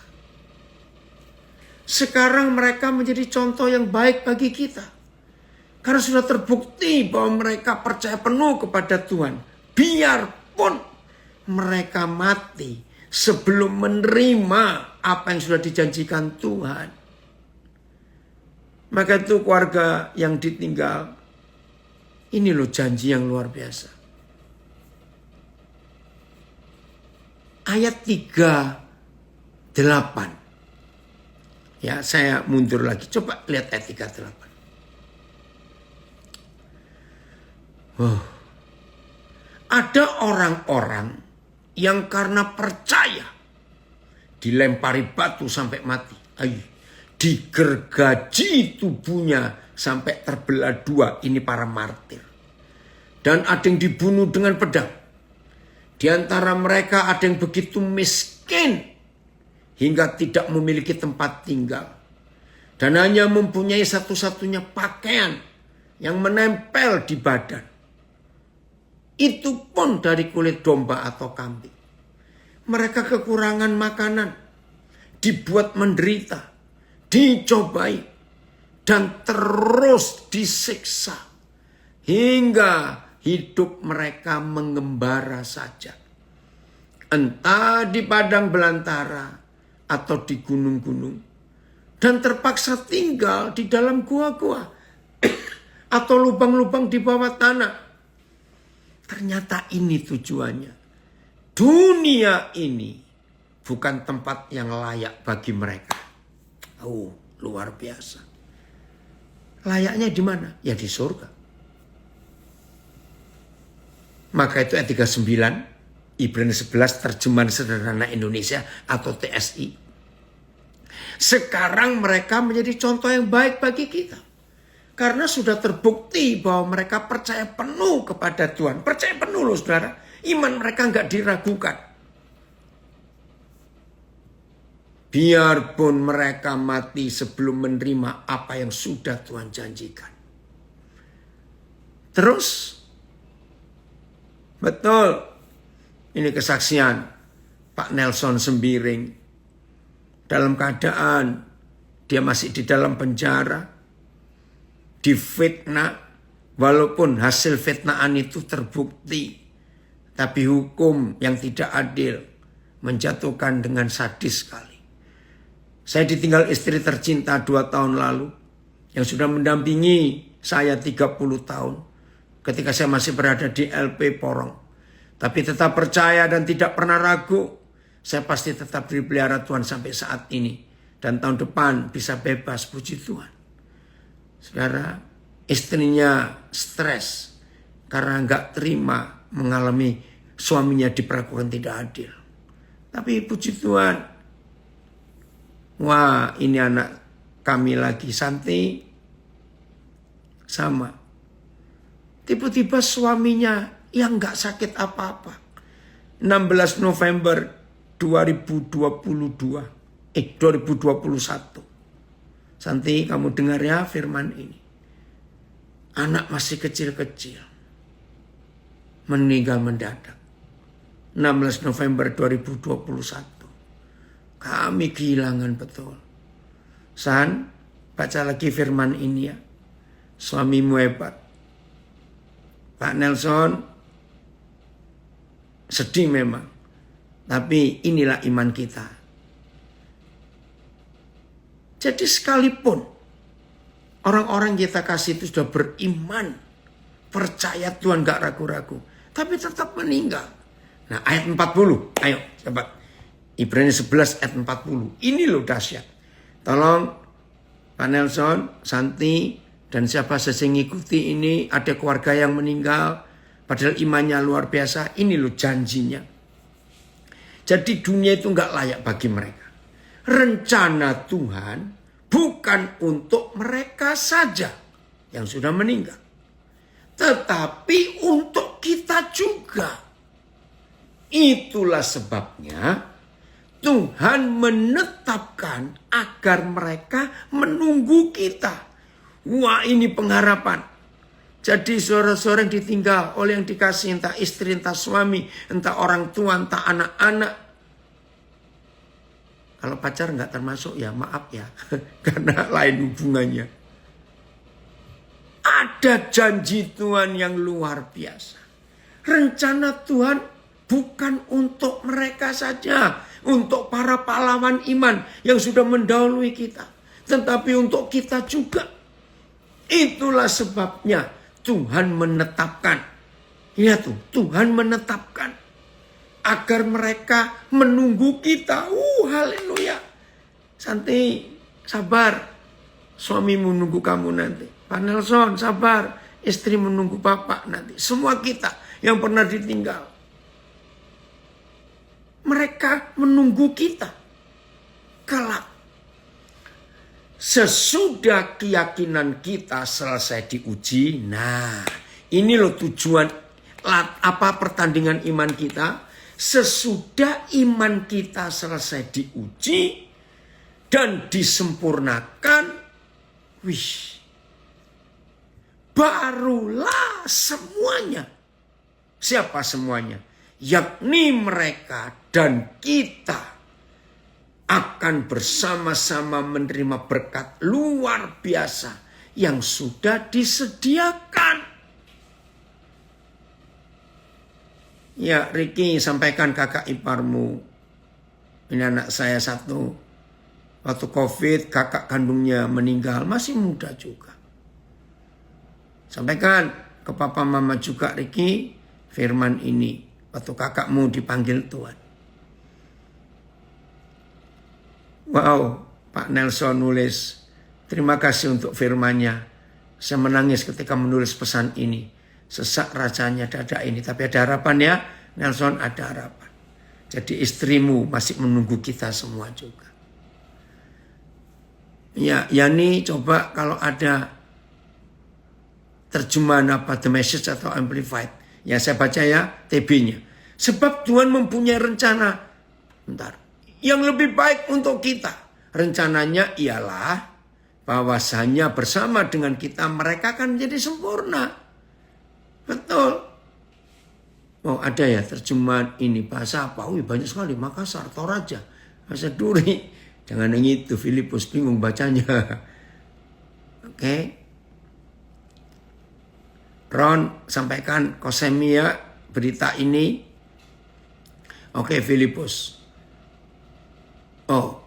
Sekarang mereka menjadi contoh yang baik bagi kita. Karena sudah terbukti bahwa mereka percaya penuh kepada Tuhan. Biarpun mereka mati sebelum menerima apa yang sudah dijanjikan Tuhan. Maka itu keluarga yang ditinggal. Ini loh janji yang luar biasa. Ayat 38. Ya, saya mundur lagi. Coba lihat ayat 38. Ada orang-orang yang karena percaya dilempari batu sampai mati. Digergaji tubuhnya sampai terbelah dua. Ini para martir. Dan ada yang dibunuh dengan pedang. Di antara mereka ada yang begitu miskin hingga tidak memiliki tempat tinggal. Dan hanya mempunyai satu-satunya pakaian yang menempel di badan. Itu pun dari kulit domba atau kambing. Mereka kekurangan makanan. Dibuat menderita. Dicobai dan terus disiksa hingga hidup mereka mengembara saja, entah di padang belantara atau di gunung-gunung, dan terpaksa tinggal di dalam gua-gua atau lubang-lubang di bawah tanah. Ternyata ini tujuannya. Dunia ini bukan tempat yang layak bagi mereka. Oh, luar biasa. Layaknya di mana? Ya di surga. Maka itu ayat 39, Ibrani 11 terjemahan sederhana Indonesia atau TSI. Sekarang mereka menjadi contoh yang baik bagi kita. Karena sudah terbukti bahwa mereka percaya penuh kepada Tuhan. Percaya penuh loh saudara. Iman mereka nggak diragukan. biarpun mereka mati sebelum menerima apa yang sudah Tuhan janjikan. Terus, betul, ini kesaksian Pak Nelson Sembiring. Dalam keadaan dia masih di dalam penjara, difitnah, walaupun hasil fitnaan itu terbukti, tapi hukum yang tidak adil menjatuhkan dengan sadis sekali. Saya ditinggal istri tercinta 2 tahun lalu, yang sudah mendampingi saya 30 tahun, ketika saya masih berada di LP Porong. Tapi tetap percaya dan tidak pernah ragu, saya pasti tetap dipelihara Tuhan sampai saat ini. Dan tahun depan bisa bebas, puji Tuhan. Saudara, istrinya stres karena nggak terima mengalami suaminya diperlakukan tidak adil. Tapi puji Tuhan, wah ini anak kami lagi Santi, sama. Tiba-tiba suaminya yang nggak sakit apa-apa. 16 November 2021. Santi, kamu dengar ya firman ini. Anak masih kecil-kecil, meninggal mendadak. 16 November 2021. Kami kehilangan betul. San, baca lagi firman ini ya. Suamimu hebat. Pak Nelson sedih memang. Tapi inilah iman kita. Jadi sekalipun orang-orang kita kasih itu sudah beriman, percaya Tuhan gak ragu-ragu, tapi tetap meninggal. Nah ayat 40, ayo coba. Ibrani 11 ayat 40. Ini loh dahsyat. Tolong Pak Nelson, Santi, dan siapa saja yang ngikuti ini, ada keluarga yang meninggal, padahal imannya luar biasa. Ini loh janjinya. Jadi dunia itu gak layak bagi mereka. Rencana Tuhan bukan untuk mereka saja yang sudah meninggal, tetapi untuk kita juga. Itulah sebabnya Tuhan menetapkan agar mereka menunggu kita. Wah, ini pengharapan. Jadi saudara-saudara yang ditinggal oleh yang dikasih, entah istri, entah suami, entah orang tua, entah anak-anak. Kalau pacar nggak termasuk ya maaf ya, karena lain hubungannya. Ada janji Tuhan yang luar biasa. Rencana Tuhan bukan untuk mereka saja, untuk para pahlawan iman yang sudah mendahului kita, tetapi untuk kita juga. Itulah sebabnya Tuhan menetapkan. Lihat tuh, Tuhan menetapkan agar mereka menunggu kita. Haleluya. Santi, sabar. Suamimu menunggu kamu nanti. Pak Nelson, sabar. Istri menunggu bapak nanti. Semua kita yang pernah ditinggal. Mereka menunggu kita. Kelak. Sesudah keyakinan kita selesai diuji. Nah, ini loh tujuan apa pertandingan iman kita. Sesudah iman kita selesai diuji dan disempurnakan, barulah semuanya. Siapa semuanya? Yakni mereka dan kita akan bersama-sama menerima berkat luar biasa yang sudah disediakan. Ya, Ricky, sampaikan kakak iparmu. Ini anak saya satu. Waktu COVID, kakak kandungnya meninggal. Masih muda juga. Sampaikan ke papa mama juga, Ricky, firman ini. Waktu kakakmu dipanggil Tuhan. Wow, Pak Nelson nulis. Terima kasih untuk firman-Nya. Saya menangis ketika menulis pesan ini. Sesak rasanya dada ini. Tapi ada harapan ya, Nelson, ada harapan. Jadi istrimu masih menunggu kita semua juga. Ya, Yani, coba kalau ada terjemahan apa, The Message atau Amplified. Ya, saya baca ya, TB-nya. Sebab Tuhan mempunyai rencana. Bentar, yang lebih baik untuk kita. Rencananya ialah bahwasanya bersama dengan kita mereka akan menjadi sempurna. Betul. Oh ada ya terjemahan ini bahasa apa? Oh banyak sekali. Makassar, Toraja, bahasa Duri. Jangan yang itu, Filipus bingung bacanya. Oke. Ron sampaikan Kosemia berita ini. Oke Filipus. Oh.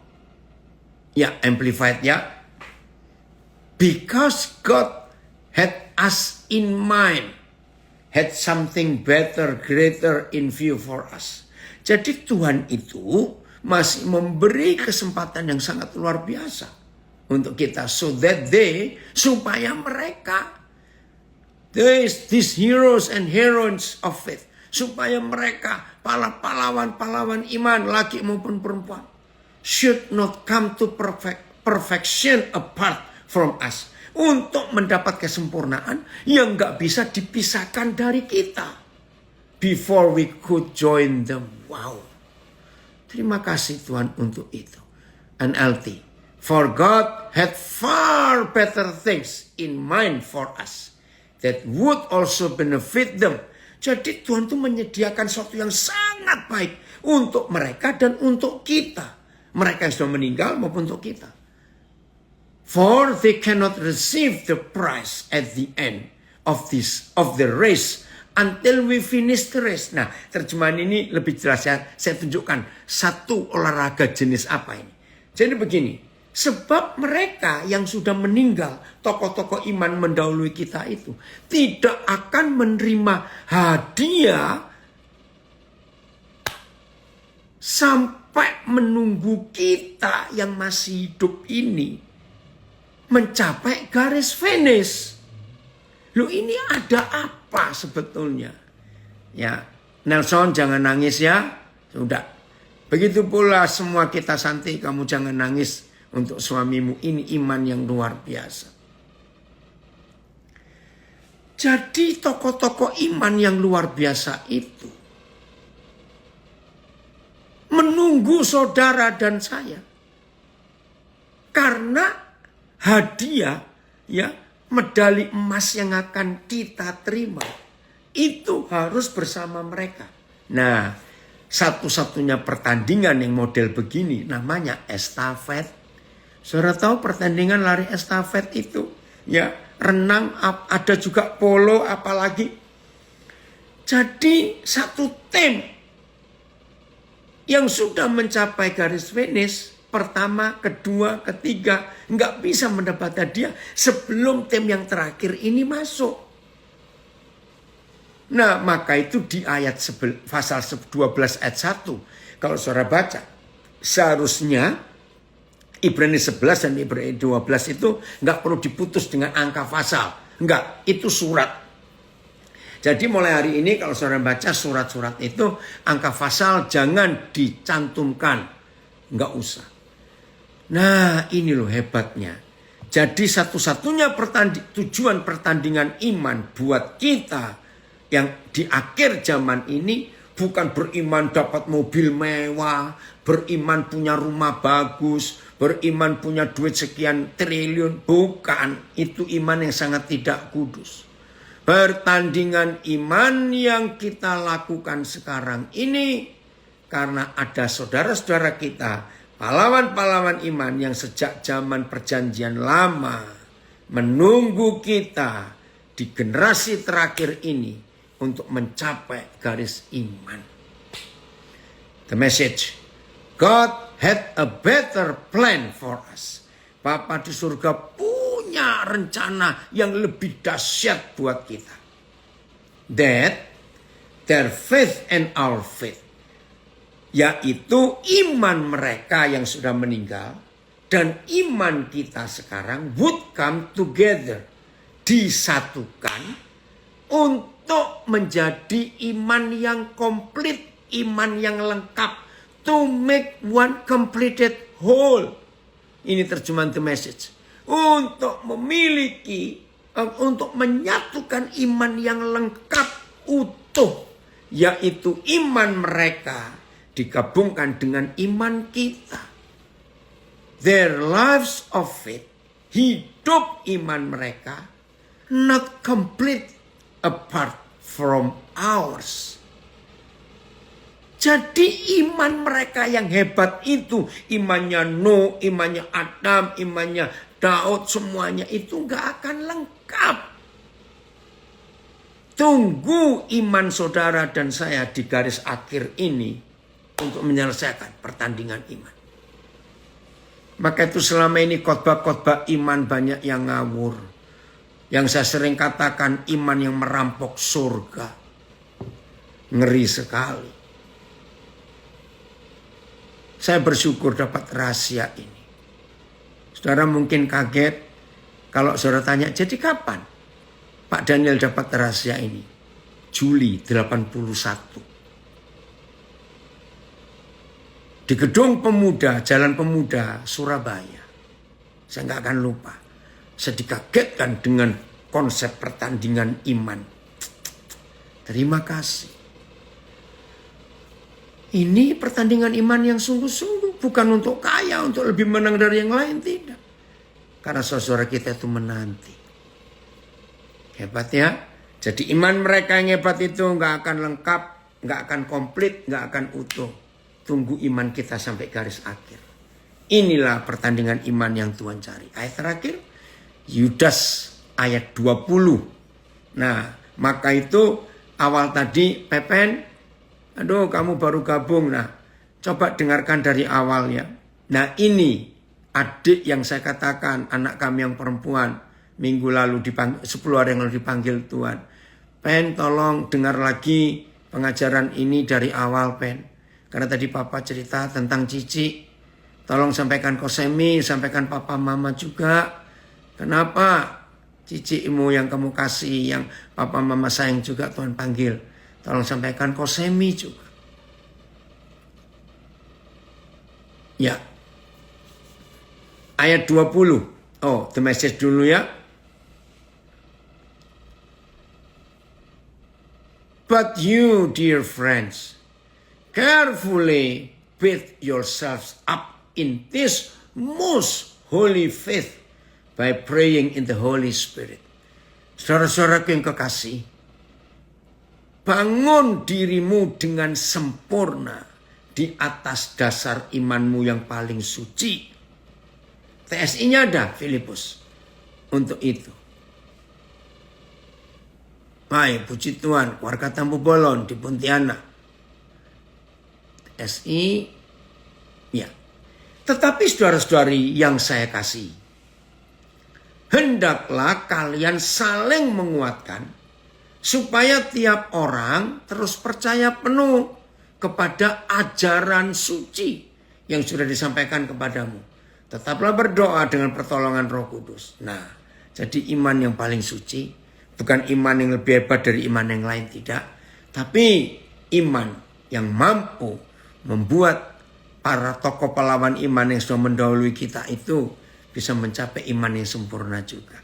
Ya amplified ya. Because God had us in mind. Had something better, greater in view for us. Jadi Tuhan itu masih memberi kesempatan yang sangat luar biasa untuk kita. Supaya mereka, these heroes and heroines of faith, supaya mereka, para pahlawan-pahlawan iman, laki maupun perempuan, should not come to perfection apart from us. Untuk mendapat kesempurnaan yang gak bisa dipisahkan dari kita. Before we could join them. Wow. Terima kasih Tuhan untuk itu. NLT. For God had far better things in mind for us. That would also benefit them. Jadi Tuhan itu menyediakan sesuatu yang sangat baik. Untuk mereka dan untuk kita. Mereka yang sudah meninggal maupun untuk kita. For they cannot receive the prize at the end of the race until we finish the race. Nah, terjemahan ini lebih jelas ya. Saya tunjukkan satu olahraga jenis apa ini. Jadi begini, sebab mereka yang sudah meninggal, tokoh-tokoh iman mendahului kita itu, tidak akan menerima hadiah sampai menunggu kita yang masih hidup ini mencapai garis finish. Loh ini ada apa sebetulnya? Ya, Nelson jangan nangis ya. Sudah. Begitu pula semua kita Santi, kamu jangan nangis untuk suamimu. Ini iman yang luar biasa. Jadi tokoh-tokoh iman yang luar biasa itu menunggu saudara dan saya. Karena hadiah ya medali emas yang akan kita terima itu harus bersama mereka. Nah, satu-satunya pertandingan yang model begini namanya estafet. Saudara tahu pertandingan lari estafet itu ya, renang, ada juga polo apalagi. Jadi satu tim yang sudah mencapai garis finish pertama, kedua, ketiga nggak bisa mendapat hadiah sebelum tim yang terakhir ini masuk. Nah, maka itu di ayat pasal 12 ayat 1 kalau saudara baca, seharusnya Ibrani 11 dan Ibrani 12 itu nggak perlu diputus dengan angka pasal. Nggak, itu surat. Jadi mulai hari ini kalau saudara baca surat-surat itu, angka pasal jangan dicantumkan. Nggak usah. Nah ini loh hebatnya. Jadi satu-satunya tujuan pertandingan iman buat kita yang di akhir zaman ini bukan beriman dapat mobil mewah, beriman punya rumah bagus, beriman punya duit sekian triliun. Bukan, itu iman yang sangat tidak kudus. Pertandingan iman yang kita lakukan sekarang ini karena ada saudara-saudara kita, pahlawan-pahlawan iman yang sejak zaman perjanjian lama menunggu kita di generasi terakhir ini untuk mencapai garis iman. The message, God had a better plan for us. Bapa di surga punya rencana yang lebih dahsyat buat kita. That their faith and our faith, yaitu iman mereka yang sudah meninggal dan iman kita sekarang would come together, disatukan untuk menjadi iman yang komplit, iman yang lengkap, to make one completed whole. Ini terjemahan The Message. Untuk memiliki, untuk menyatukan iman yang lengkap, utuh, yaitu iman mereka digabungkan dengan iman kita. Their lives of faith, hidup iman mereka, not complete apart from ours. Jadi iman mereka yang hebat itu, imannya Nuh, imannya Adam, imannya Daud, semuanya itu gak akan lengkap. Tunggu iman saudara dan saya di garis akhir ini untuk menyelesaikan pertandingan iman. Maka itu selama ini khotbah-khotbah iman banyak yang ngawur. Yang saya sering katakan iman yang merampok surga. Ngeri sekali. Saya bersyukur dapat rahasia ini. Saudara mungkin kaget kalau saudara tanya, jadi kapan Pak Daniel dapat rahasia ini? Juli 81. Di Gedung Pemuda, Jalan Pemuda, Surabaya. Saya nggak akan lupa. Saya dikagetkan dengan konsep pertandingan iman. Terima kasih. Ini pertandingan iman yang sungguh-sungguh. Bukan untuk kaya, untuk lebih menang dari yang lain. Tidak. Karena saudara kita itu menanti. Hebat ya. Jadi iman mereka yang hebat itu nggak akan lengkap. Nggak akan komplit. Nggak akan utuh. Tunggu iman kita sampai garis akhir. Inilah pertandingan iman yang Tuhan cari. Ayat terakhir. Yudas ayat 20. Nah, maka itu awal tadi Pepen. Aduh, kamu baru gabung. Nah, coba dengarkan dari awal ya. Nah, ini adik yang saya katakan, anak kami yang perempuan, minggu lalu dipanggil, 10 hari yang lalu dipanggil Tuhan. Pen, tolong dengar lagi pengajaran ini dari awal, Pen. Karena tadi Papa cerita tentang Cici. Tolong sampaikan Kosemi, sampaikan Papa Mama juga. Kenapa Cicimu yang kamu kasih, yang Papa Mama sayang juga Tuhan panggil. Tolong sampaikan Kosemi juga. Ya. Ayat 20. Oh, the message dulu ya. But you, dear friends, carefully build yourselves up in this most holy faith by praying in the Holy Spirit. Saudara-saudaraku yang kekasih, bangun dirimu dengan sempurna di atas dasar imanmu yang paling suci. TSI-nya ada, Filipus, untuk itu. Hai, puji Tuhan, keluarga Tampu Bolon di Pontianak. TSI, ya. Tetapi saudara-saudari yang saya kasih, hendaklah kalian saling menguatkan, supaya tiap orang terus percaya penuh kepada ajaran suci yang sudah disampaikan kepadamu. Tetaplah berdoa dengan pertolongan Roh Kudus. Nah, jadi iman yang paling suci, bukan iman yang lebih hebat dari iman yang lain, tidak. Tapi iman yang mampu membuat para tokoh pahlawan iman yang sudah mendahului kita itu bisa mencapai iman yang sempurna juga.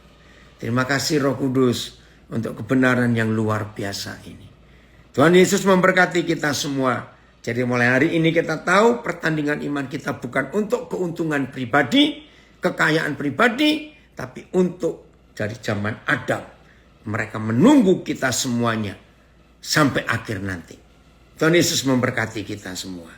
Terima kasih Roh Kudus untuk kebenaran yang luar biasa ini. Tuhan Yesus memberkati kita semua. Jadi mulai hari ini kita tahu pertandingan iman kita bukan untuk keuntungan pribadi, kekayaan pribadi, tapi untuk dari zaman Adam. Mereka menunggu kita semuanya sampai akhir nanti. Tuhan Yesus memberkati kita semua.